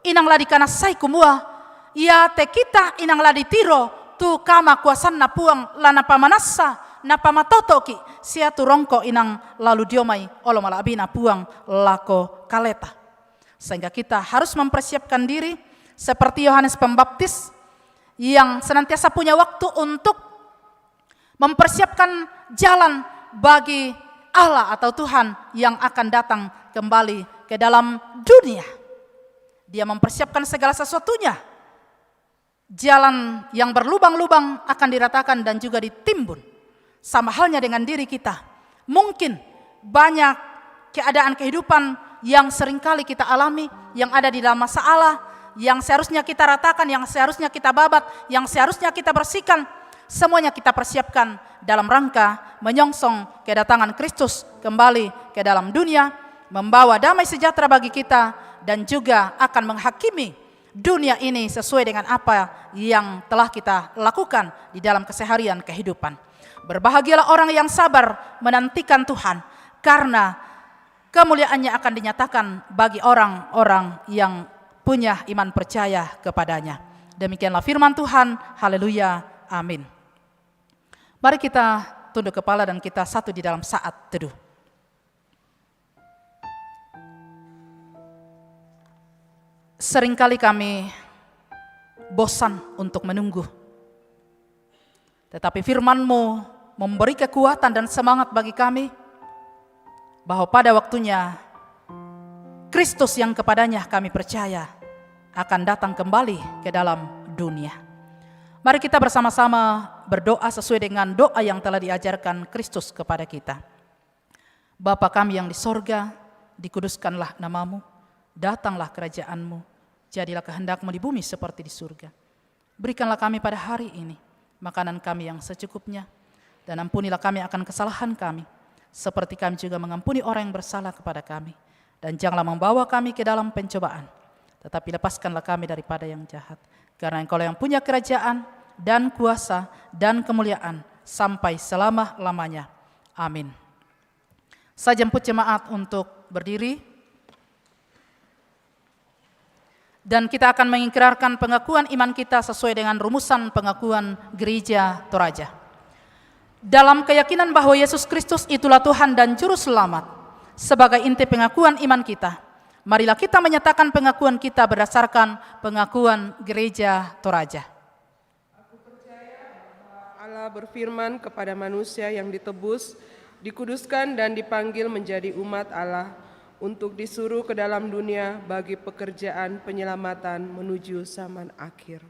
inang ladi kana sai kumua, ya te kita inang ladi tiro tu kama kuasan na puang lana pamanasa na pamatotoki sia tu rongko inang lalu diomai olo malabina puang lako kaleta. Sehingga kita harus mempersiapkan diri seperti Yohanes Pembaptis yang senantiasa punya waktu untuk mempersiapkan jalan bagi Allah atau Tuhan yang akan datang kembali ke dalam dunia. Dia mempersiapkan segala sesuatunya. Jalan yang berlubang-lubang akan diratakan dan juga ditimbun. Sama halnya dengan diri kita. Mungkin banyak keadaan kehidupan yang seringkali kita alami, yang ada di dalam masalah, yang seharusnya kita ratakan, yang seharusnya kita babat, yang seharusnya kita bersihkan, semuanya kita persiapkan dalam rangka menyongsong kedatangan Kristus kembali ke dalam dunia, membawa damai sejahtera bagi kita, dan juga akan menghakimi dunia ini sesuai dengan apa yang telah kita lakukan di dalam keseharian kehidupan. Berbahagialah orang yang sabar menantikan Tuhan, karena kemuliaannya akan dinyatakan bagi orang-orang yang punya iman percaya kepadanya. Demikianlah firman Tuhan. Haleluya. Amin. Mari kita tunduk kepala dan kita satu di dalam saat teduh. Seringkali kami bosan untuk menunggu. Tetapi firman-Mu memberi kekuatan dan semangat bagi kami bahwa pada waktunya Kristus yang kepadanya kami percaya akan datang kembali ke dalam dunia. Mari kita bersama-sama berdoa sesuai dengan doa yang telah diajarkan Kristus kepada kita. Bapa kami yang di sorga, dikuduskanlah namamu, datanglah kerajaan-Mu, jadilah kehendak-Mu di bumi seperti di surga. Berikanlah kami pada hari ini makanan kami yang secukupnya, dan ampunilah kami akan kesalahan kami, seperti kami juga mengampuni orang yang bersalah kepada kami. Dan janganlah membawa kami ke dalam pencobaan, tetapi lepaskanlah kami daripada yang jahat. Karena Engkau yang punya kerajaan dan kuasa dan kemuliaan sampai selama-lamanya. Amin. Saya jemput jemaat untuk berdiri. Dan kita akan mengikrarkan pengakuan iman kita sesuai dengan rumusan pengakuan Gereja Toraja. Dalam keyakinan bahwa Yesus Kristus itulah Tuhan dan Juru Selamat, sebagai inti pengakuan iman kita, marilah kita menyatakan pengakuan kita berdasarkan pengakuan Gereja Toraja. Aku percaya bahwa Allah berfirman kepada manusia yang ditebus, dikuduskan dan dipanggil menjadi umat Allah, untuk disuruh ke dalam dunia bagi pekerjaan penyelamatan menuju zaman akhir.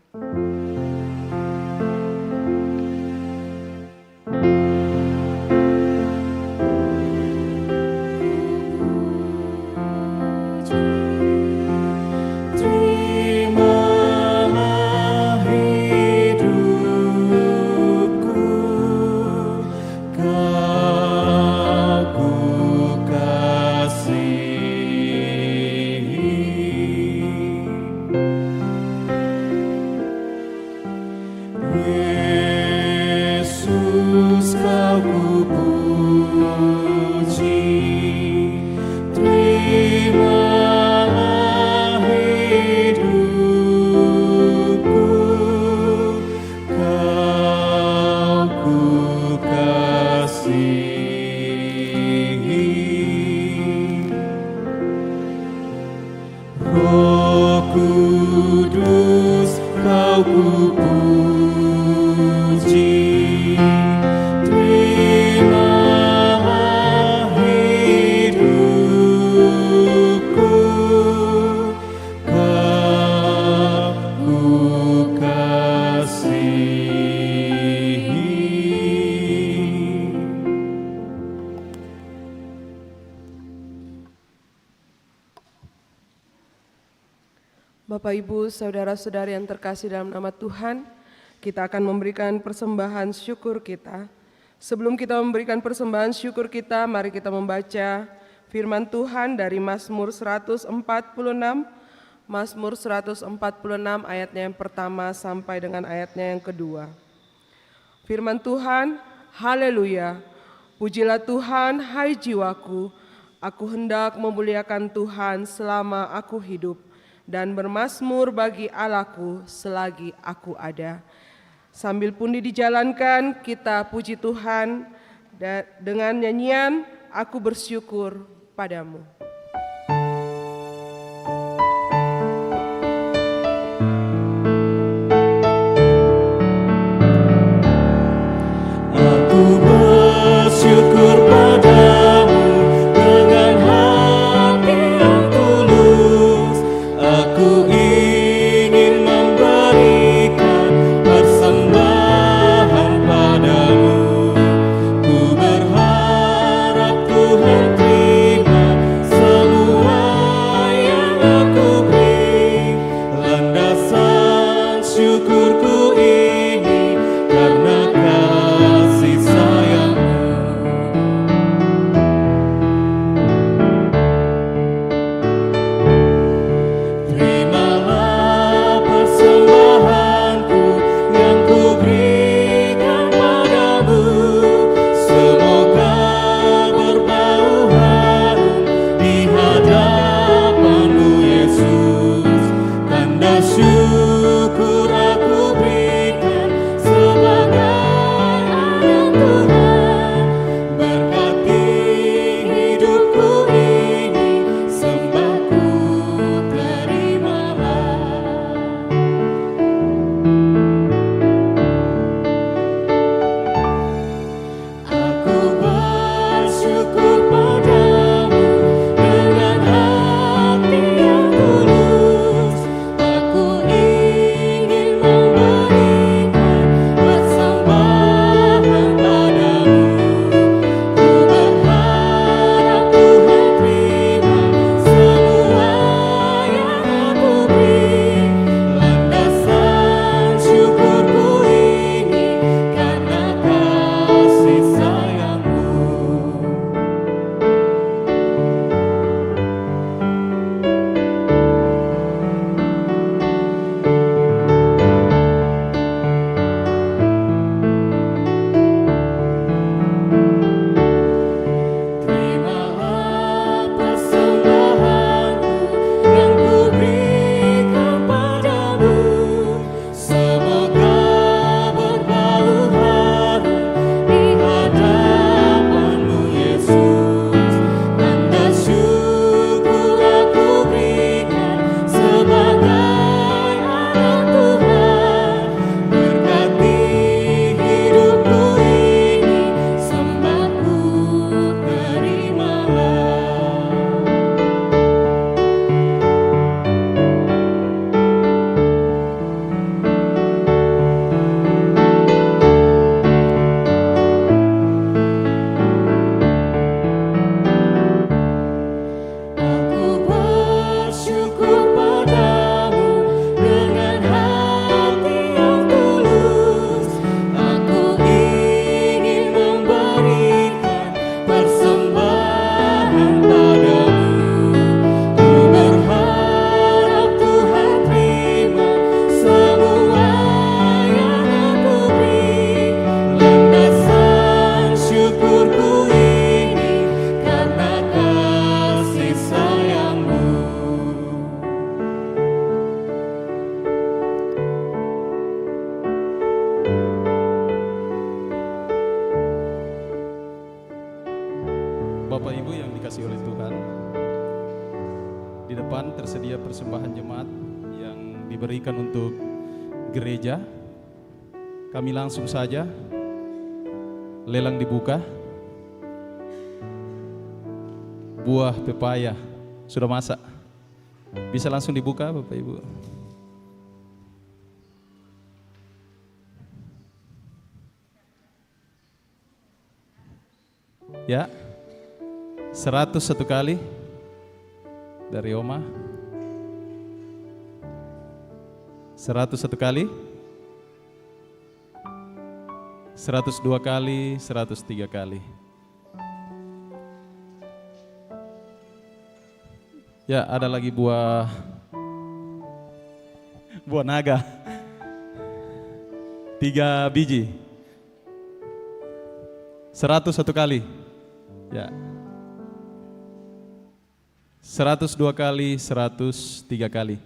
Bapak, Ibu, saudara-saudari yang terkasih dalam nama Tuhan, kita akan memberikan persembahan syukur kita. Sebelum kita memberikan persembahan syukur kita, mari kita membaca firman Tuhan dari Mazmur 146, Mazmur 146 ayatnya yang pertama sampai dengan ayatnya yang kedua. Firman Tuhan, haleluya, pujilah Tuhan, hai jiwaku, aku hendak memuliakan Tuhan selama aku hidup, dan bermazmur bagi Allahku selagi aku ada. Sambil pundi dijalankan, kita puji Tuhan dengan nyanyian Aku Bersyukur Padamu. Aku bersyukur padamu dengan hati yang tulus. Aku ingin memberikan persembahan padamu. Ku berharap Tuhan terima Bapak Ibu yang dikasihi oleh Tuhan, di depan tersedia persembahan jemaat yang diberikan untuk gereja. Kami langsung saja, lelang dibuka. Buah pepaya sudah masak, bisa langsung dibuka Bapak Ibu. Ya, 101 kali dari Oma. 101 kali, 102 kali, 103 kali. Ya, ada lagi buah naga. 3 biji. 101 kali. Ya. 102 kali, 103 kali.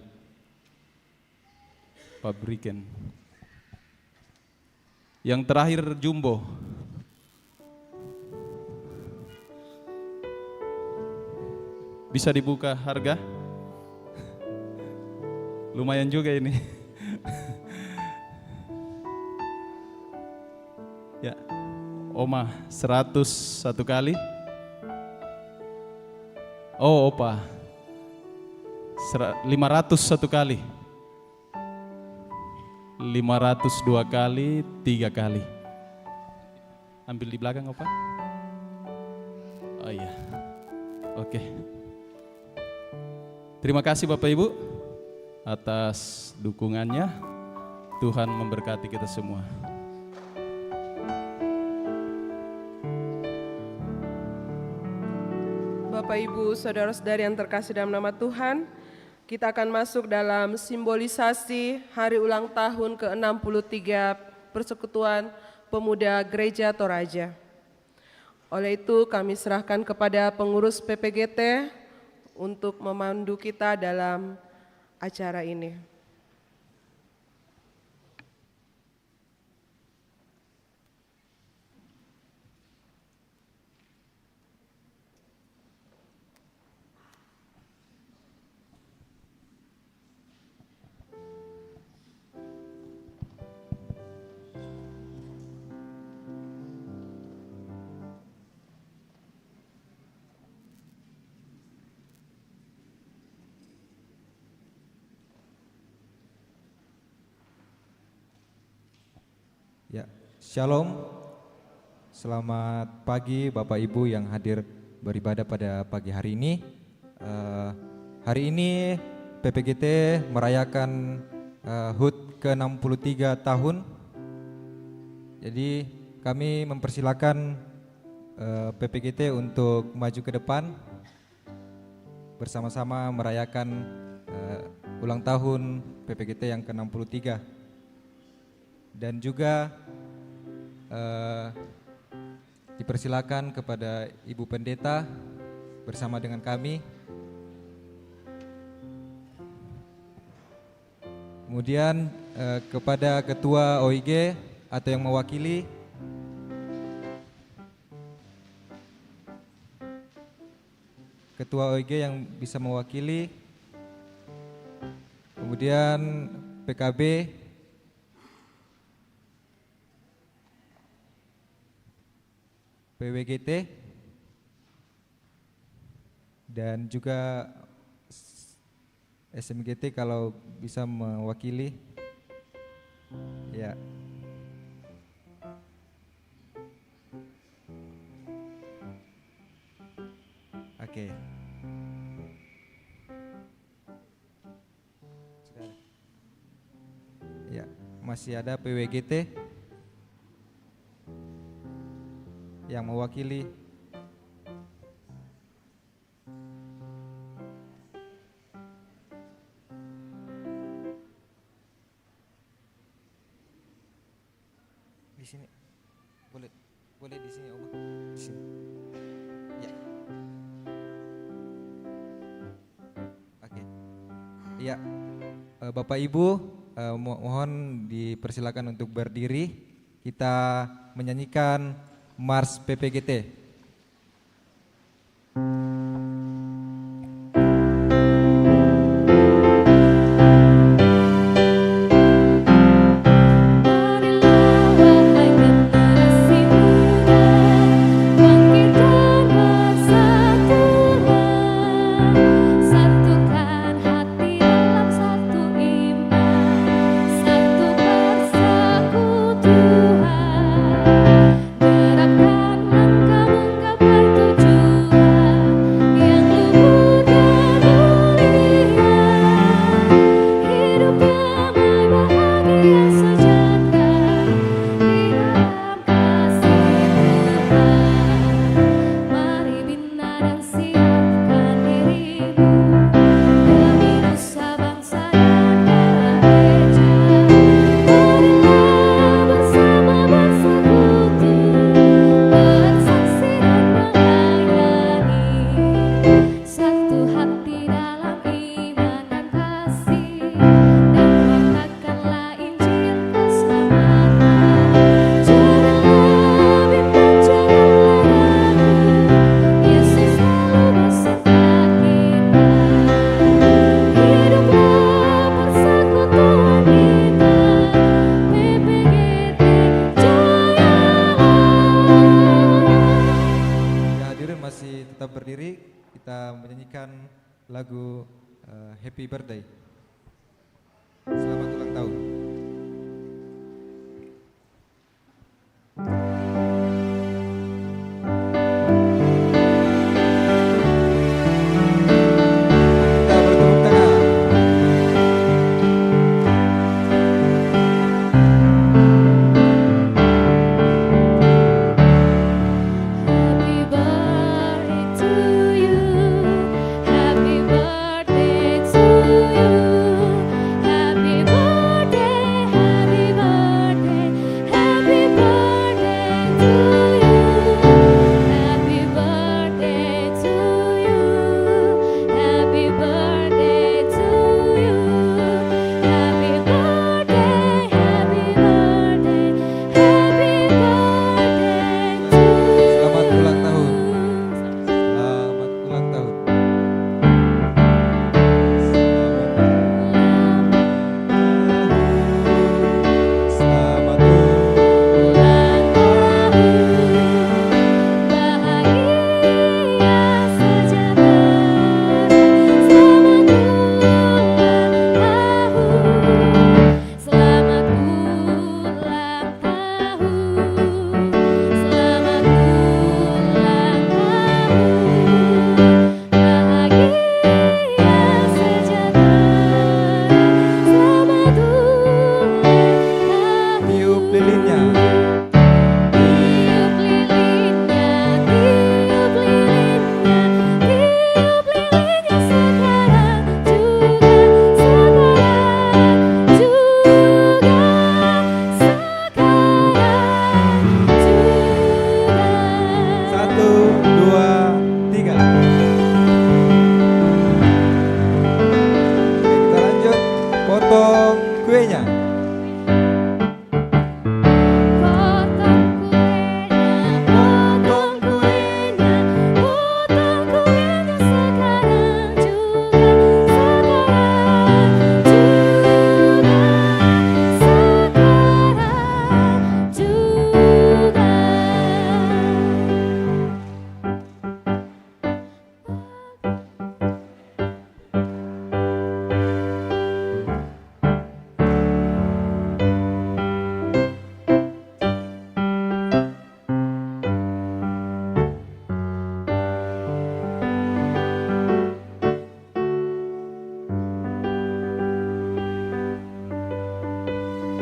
Pabriken. Yang terakhir jumbo. Bisa dibuka harga? Lumayan juga ini. Ya. Oma 101 kali. Oh, Opa 501 kali. 502 kali, 3 kali. Ambil di belakang, Opa. Oh iya. Oke. Terima kasih Bapak Ibu atas dukungannya. Tuhan memberkati kita semua. Bapak Ibu, saudara-saudari yang terkasih dalam nama Tuhan, kita akan masuk dalam simbolisasi hari ulang tahun ke-63 Persekutuan Pemuda Gereja Toraja. Oleh itu kami serahkan kepada pengurus PPGT untuk memandu kita dalam acara ini. Ya, Shalom. Selamat pagi Bapak Ibu yang hadir beribadah pada pagi hari ini. Hari ini PPGT merayakan HUT ke-63 tahun. Jadi kami mempersilakan PPGT untuk maju ke depan bersama-sama merayakan ulang tahun PPGT yang ke-63. Dan juga dipersilakan kepada Ibu Pendeta bersama dengan kami. Kemudian kepada Ketua OIG atau yang mewakili, Ketua OIG yang bisa mewakili. Kemudian PKB, PWGT, dan juga SMGT kalau bisa mewakili. Ya. Oke. Ya, masih ada PWGT yang mewakili. Di sini. Boleh di sini, Oma. Di sini. Ya. Oke. Iya. Bapak Ibu, mohon dipersilakan untuk berdiri. Kita menyanyikan Mars PPGT. masih tetap berdiri, kita menyanyikan lagu Happy Birthday. Selamat ulang tahun. Kita bertepuk tangan. Happy birthday to you. Happy birthday to you. Happy birthday, happy birthday, happy birthday to you. Happy birthday to you. Happy birthday to you. Happy birthday, happy birthday, happy birthday to you. Selamat ulang tahun. Selamat ulang tahun. Selamat Ulang tahun, bahagia sejahtera. Selamat ulang tahun, selamat ulang tahun, bahagia sejahtera. Selamat ulang tahun. tiup lilinnya. Tiup lilinnya, tiup lilinnya, tiup lilinnya sekarang juga, sekarang juga, sekarang juga. 1, 2, 3. Oke, kita lanjut potong kuenya. Potong kuenya, potong kuenya, potong kuenya sekarang juga, sekarang juga, sekarang juga.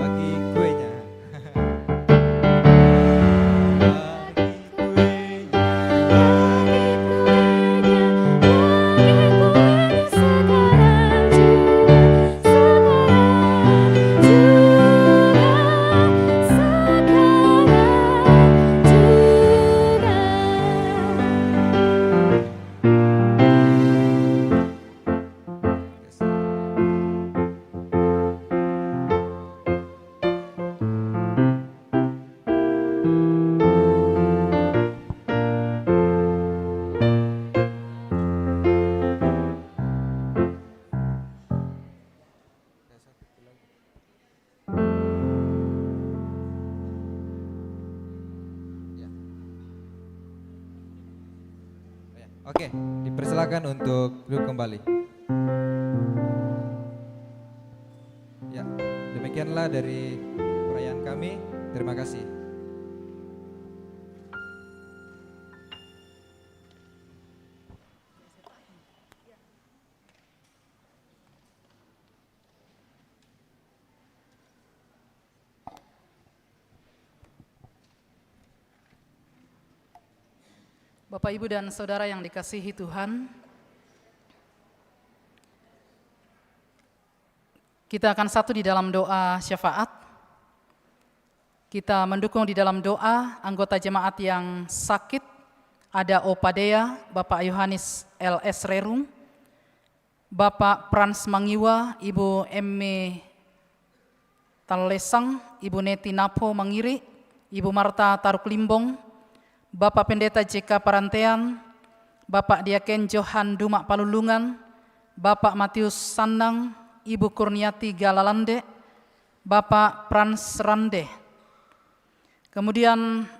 Bagi kuenya. Bagi kuenya, bagi kuenya sekarang juga, sekarang juga, sekarang juga. Oke, dipersilakan untuk duduk kembali. Ya, demikianlah dari perayaan kami. Terima kasih. Bapak, Ibu, dan Saudara yang dikasihi Tuhan, kita akan satu di dalam doa syafaat. Kita mendukung di dalam doa anggota jemaat yang sakit. Ada Opadea, Bapak Yohanes LS Rerung, Bapak Frans Mangiwa, Ibu Emme Talesang, Ibu Neti Napo Mangiri, Ibu Marta Taruk Limbong, Bapak Pendeta JK Parantean, Bapak Diaken Johan Dumak Palulungan, Bapak Matius Sandang, Ibu Kurniati Galalande, Bapak Frans Rande. Kemudian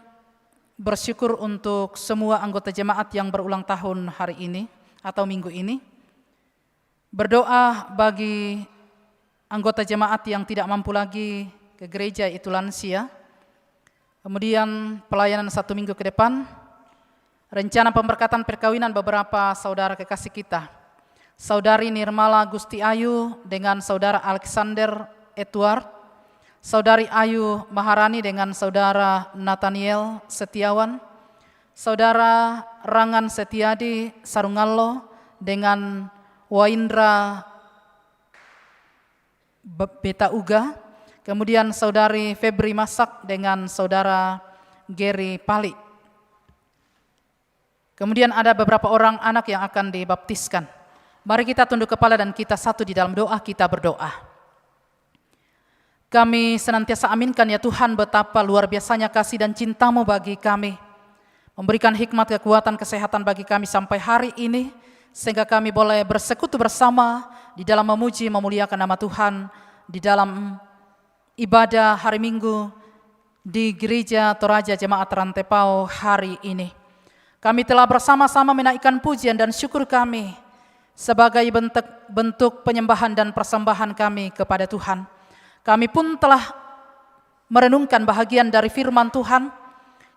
bersyukur untuk semua anggota jemaat yang berulang tahun hari ini atau minggu ini. Berdoa bagi anggota jemaat yang tidak mampu lagi ke gereja, itu lansia. Kemudian pelayanan 1 minggu ke depan, rencana pemberkatan perkawinan beberapa saudara kekasih kita. Saudari Nirmala Gusti Ayu dengan saudara Alexander Edward, Saudari Ayu Maharani dengan saudara Nathaniel Setiawan, saudara Rangan Setiadi Sarungallo dengan Waindra Beta Uga, kemudian saudari Febri Masak dengan saudara Gary Pali. Kemudian ada beberapa orang anak yang akan dibaptiskan. Mari kita tunduk kepala dan kita satu di dalam doa, kita berdoa. Kami senantiasa aminkan ya Tuhan betapa luar biasanya kasih dan cinta-Mu bagi kami. Memberikan hikmat, kekuatan, kesehatan bagi kami sampai hari ini, sehingga kami boleh bersekutu bersama di dalam memuji, memuliakan nama Tuhan, di dalam ibadah hari Minggu di Gereja Toraja Jemaat Rantepao hari ini. Kami telah bersama-sama menaikkan pujian dan syukur kami sebagai bentuk penyembahan dan persembahan kami kepada Tuhan. Kami pun telah merenungkan bahagian dari firman Tuhan.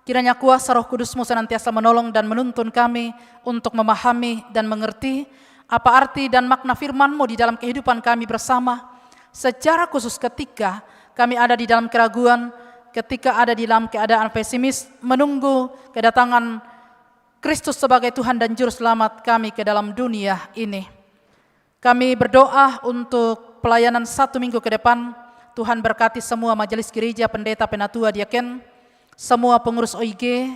Kiranya kuasa Roh Kudus-Mu senantiasa menolong dan menuntun kami untuk memahami dan mengerti apa arti dan makna firman-Mu di dalam kehidupan kami bersama. Secara khusus ketika kami ada di dalam keraguan, ketika ada di dalam keadaan pesimis, menunggu kedatangan Kristus sebagai Tuhan dan Juru Selamat kami ke dalam dunia ini. Kami berdoa untuk pelayanan 1 minggu ke depan. Tuhan berkati semua majelis gereja, pendeta, penatua, diaken, semua pengurus OIG,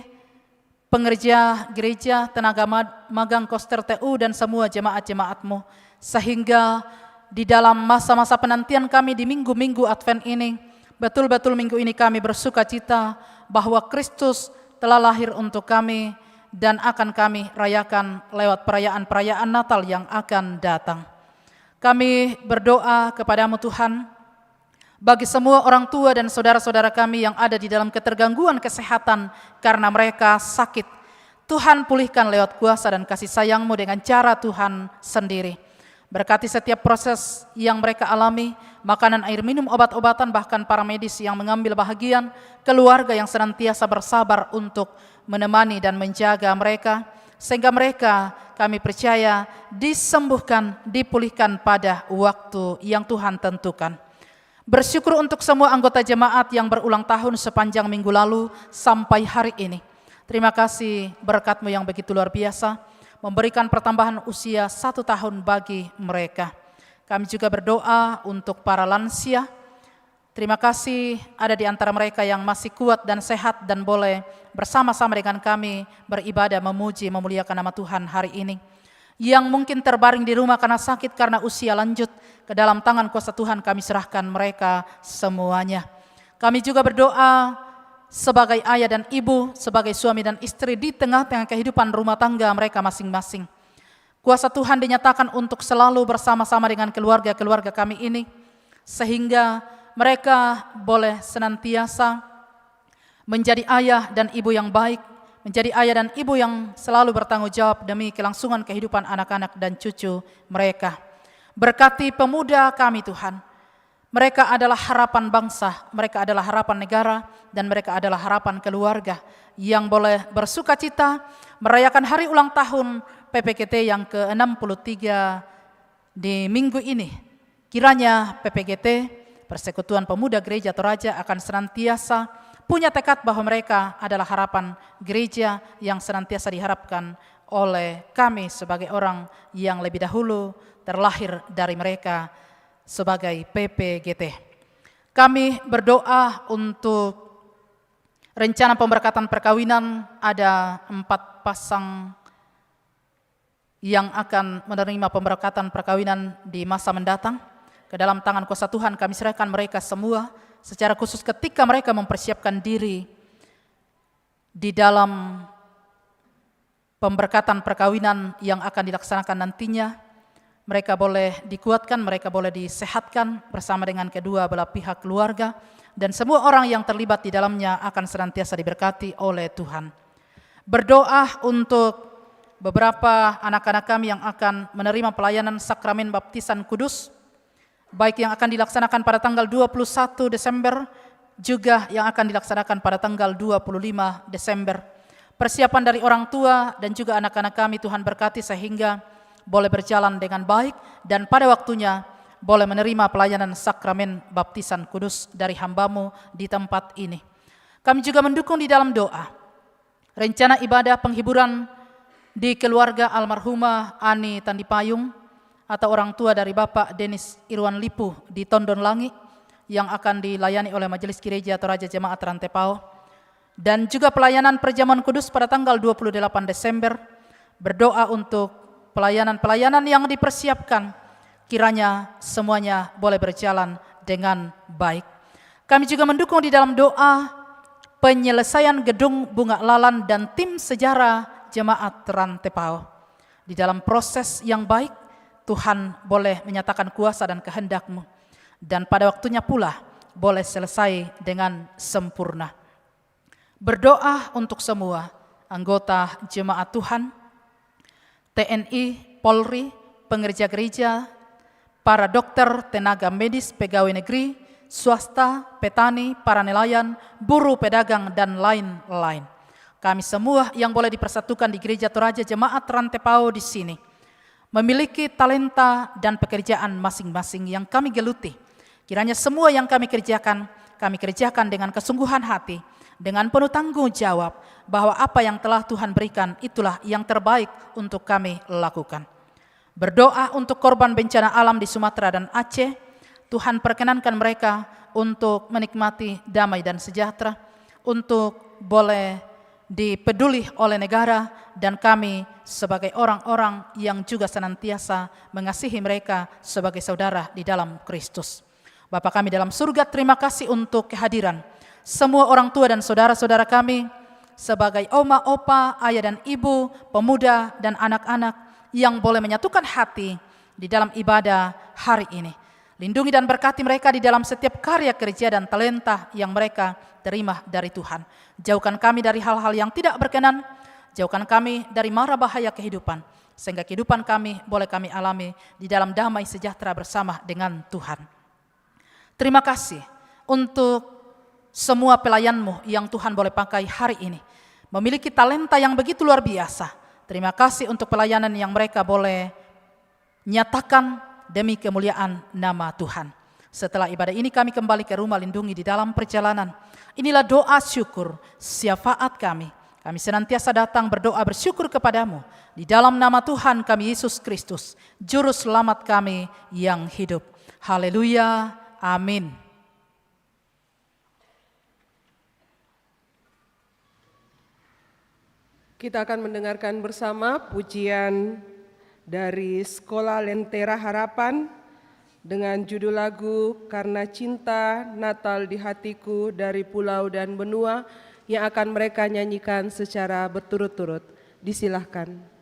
pengerja gereja, tenaga magang Koster TU, dan semua jemaat-jemaat-Mu. Sehingga di dalam masa-masa penantian kami di minggu-minggu Advent ini, betul-betul minggu ini kami bersuka cita bahwa Kristus telah lahir untuk kami dan akan kami rayakan lewat perayaan-perayaan Natal yang akan datang. Kami berdoa kepada-Mu Tuhan, bagi semua orang tua dan saudara-saudara kami yang ada di dalam ketergangguan kesehatan karena mereka sakit. Tuhan pulihkan lewat kuasa dan kasih sayang-Mu dengan cara Tuhan sendiri. Berkati setiap proses yang mereka alami, makanan, air minum, obat-obatan, bahkan para medis yang mengambil bahagian, keluarga yang senantiasa bersabar untuk menemani dan menjaga mereka, sehingga mereka, kami percaya, disembuhkan, dipulihkan pada waktu yang Tuhan tentukan. Bersyukur untuk semua anggota jemaat yang berulang tahun sepanjang minggu lalu sampai hari ini. Terima kasih berkat-Mu yang begitu luar biasa, memberikan pertambahan usia 1 tahun bagi mereka. Kami juga berdoa untuk para lansia. Terima kasih ada di antara mereka yang masih kuat dan sehat dan boleh bersama-sama dengan kami beribadah, memuji, memuliakan nama Tuhan hari ini. Yang mungkin terbaring di rumah karena sakit, karena usia lanjut, ke dalam tangan kuasa Tuhan kami serahkan mereka semuanya. Kami juga berdoa sebagai ayah dan ibu, sebagai suami dan istri di tengah-tengah kehidupan rumah tangga mereka masing-masing. Kuasa Tuhan dinyatakan untuk selalu bersama-sama dengan keluarga-keluarga kami ini, sehingga mereka boleh senantiasa menjadi ayah dan ibu yang baik, menjadi ayah dan ibu yang selalu bertanggung jawab demi kelangsungan kehidupan anak-anak dan cucu mereka. Berkati pemuda kami Tuhan, mereka adalah harapan bangsa, mereka adalah harapan negara, dan mereka adalah harapan keluarga yang boleh bersuka cita merayakan hari ulang tahun PPGT yang ke-63 di minggu ini. Kiranya PPGT, Persekutuan Pemuda Gereja Toraja, akan senantiasa punya tekad bahwa mereka adalah harapan gereja yang senantiasa diharapkan oleh kami sebagai orang yang lebih dahulu terlahir dari mereka sebagai PPGT. Kami berdoa untuk rencana pemberkatan perkawinan. Ada 4 pasang yang akan menerima pemberkatan perkawinan di masa mendatang. Ke dalam tangan kuasa Tuhan kami serahkan mereka semua, secara khusus ketika mereka mempersiapkan diri di dalam pemberkatan perkawinan yang akan dilaksanakan nantinya. mereka boleh dikuatkan, mereka boleh disehatkan bersama dengan kedua belah pihak keluarga, dan semua orang yang terlibat di dalamnya akan senantiasa diberkati oleh Tuhan. Berdoa untuk beberapa anak-anak kami yang akan menerima pelayanan sakramen baptisan kudus, baik yang akan dilaksanakan pada tanggal 21 Desember, juga yang akan dilaksanakan pada tanggal 25 Desember. Persiapan dari orang tua dan juga anak-anak kami Tuhan berkati sehingga boleh berjalan dengan baik dan pada waktunya boleh menerima pelayanan sakramen baptisan kudus dari hamba-Mu di tempat ini. Kami juga mendukung di dalam doa rencana ibadah penghiburan di keluarga almarhumah Ani Tandipayung atau orang tua dari Bapak Denis Irwan Lipu di Tondon Langi yang akan dilayani oleh Majelis Gereja Toraja Jemaat Rantepao, dan juga pelayanan perjamuan kudus pada tanggal 28 Desember. Berdoa untuk pelayanan-pelayanan yang dipersiapkan, kiranya semuanya boleh berjalan dengan baik. Kami juga mendukung di dalam doa penyelesaian gedung Bunga Lalan dan tim sejarah Jemaat Rantepao. Di dalam proses yang baik, Tuhan boleh menyatakan kuasa dan kehendak-Mu, dan pada waktunya pula boleh selesai dengan sempurna. Berdoa untuk semua anggota jemaat Tuhan, TNI, Polri, pengerja gereja, para dokter, tenaga medis, pegawai negeri, swasta, petani, para nelayan, buruh, pedagang, dan lain-lain. Kami semua yang boleh dipersatukan di Gereja Toraja Jemaat Rantepao di sini memiliki talenta dan pekerjaan masing-masing yang kami geluti. Kiranya semua yang kami kerjakan dengan kesungguhan hati, dengan penuh tanggung jawab bahwa apa yang telah Tuhan berikan itulah yang terbaik untuk kami lakukan. Berdoa untuk korban bencana alam di Sumatera dan Aceh, Tuhan perkenankan mereka untuk menikmati damai dan sejahtera, untuk boleh dipeduli oleh negara, dan kami sebagai orang-orang yang juga senantiasa mengasihi mereka sebagai saudara di dalam Kristus. Bapa kami dalam surga, terima kasih untuk kehadiran semua orang tua dan saudara-saudara kami sebagai oma, opa, ayah dan ibu, pemuda dan anak-anak yang boleh menyatukan hati di dalam ibadah hari ini. Lindungi dan berkati mereka di dalam setiap karya kerja dan talenta yang mereka terima dari Tuhan. Jauhkan kami dari hal-hal yang tidak berkenan, jauhkan kami dari mara bahaya kehidupan, sehingga kehidupan kami boleh kami alami di dalam damai sejahtera bersama dengan Tuhan. Terima kasih untuk semua pelayan-Mu yang Tuhan boleh pakai hari ini, memiliki talenta yang begitu luar biasa. Terima kasih untuk pelayanan yang mereka boleh nyatakan demi kemuliaan nama Tuhan. Setelah ibadah ini kami kembali ke rumah, lindungi di dalam perjalanan. Inilah doa syukur syafaat kami. Kami senantiasa datang berdoa bersyukur kepadamu di dalam nama Tuhan kami Yesus Kristus, Juru Selamat kami yang hidup. Haleluya, amin. Kita akan mendengarkan bersama pujian dari Sekolah Lentera Harapan dengan judul lagu Karena Cinta Natal di Hatiku dari Pulau dan Benua yang akan mereka nyanyikan secara berturut-turut. Disilahkan.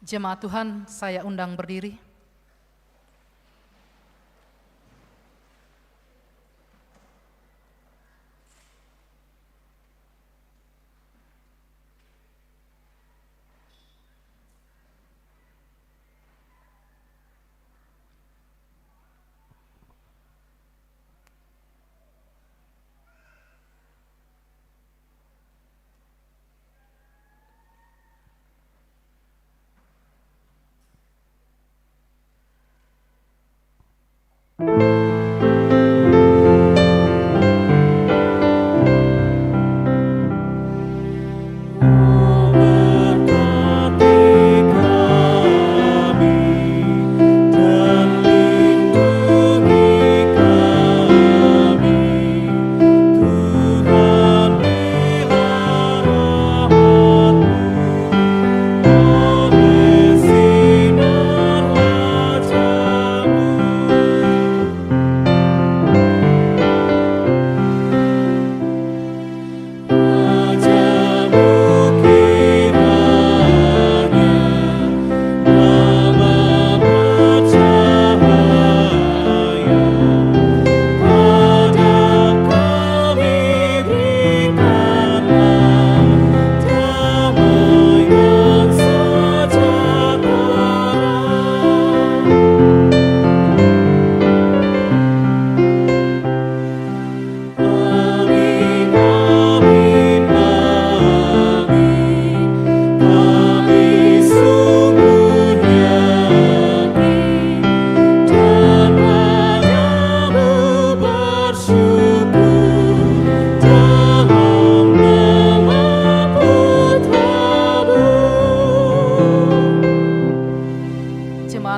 Jemaat Tuhan, saya undang berdiri.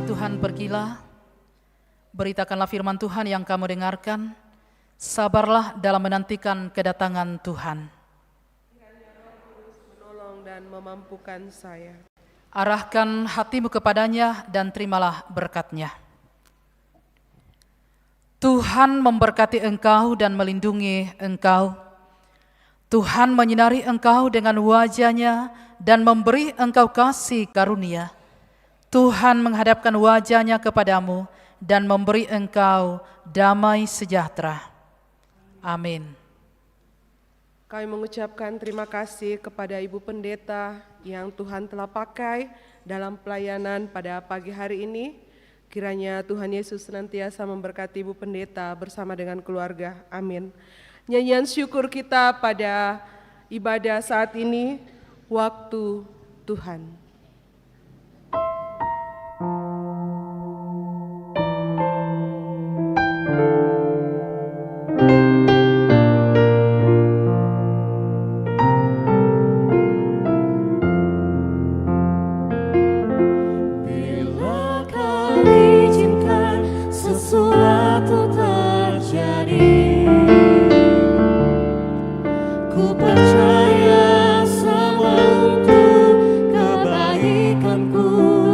Tuhan, pergilah, beritakanlah firman Tuhan yang kamu dengarkan, sabarlah dalam menantikan kedatangan Tuhan. Menolong dan memampukan saya. Arahkan hatimu kepadanya dan terimalah berkat-Nya. Tuhan memberkati engkau dan melindungi engkau. Tuhan menyinari engkau dengan wajah-Nya dan memberi engkau kasih karunia. Tuhan menghadapkan wajah-Nya kepadamu dan memberi engkau damai sejahtera. Amin. Kami mengucapkan terima kasih kepada Ibu Pendeta yang Tuhan telah pakai dalam pelayanan pada pagi hari ini. Kiranya Tuhan Yesus senantiasa memberkati Ibu Pendeta bersama dengan keluarga. Amin. Nyanyian syukur kita pada ibadah saat ini, waktu Tuhan. Sesuatu terjadi,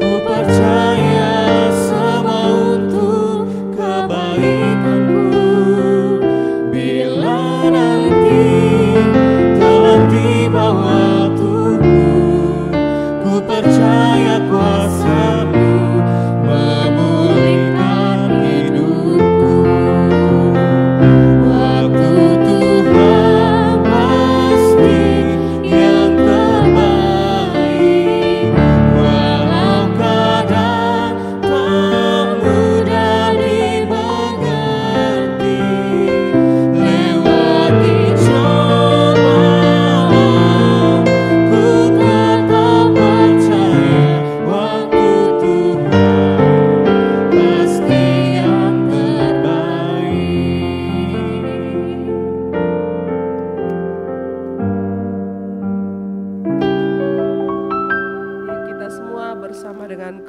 ku percaya semua untuk kebaikanku. Bila nanti telah tiba waktuku, ku percaya kuasa-Mu memulihkan hidupku. Waktu Tuhan pasti yang terbaik.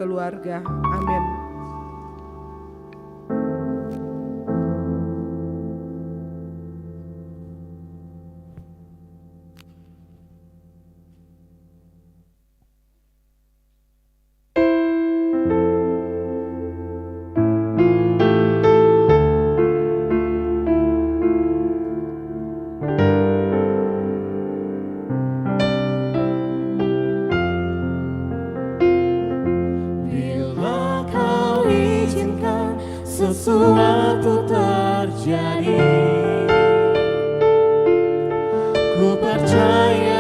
keluarga. Amin. Bila kau izinkan sesuatu terjadi, ku percaya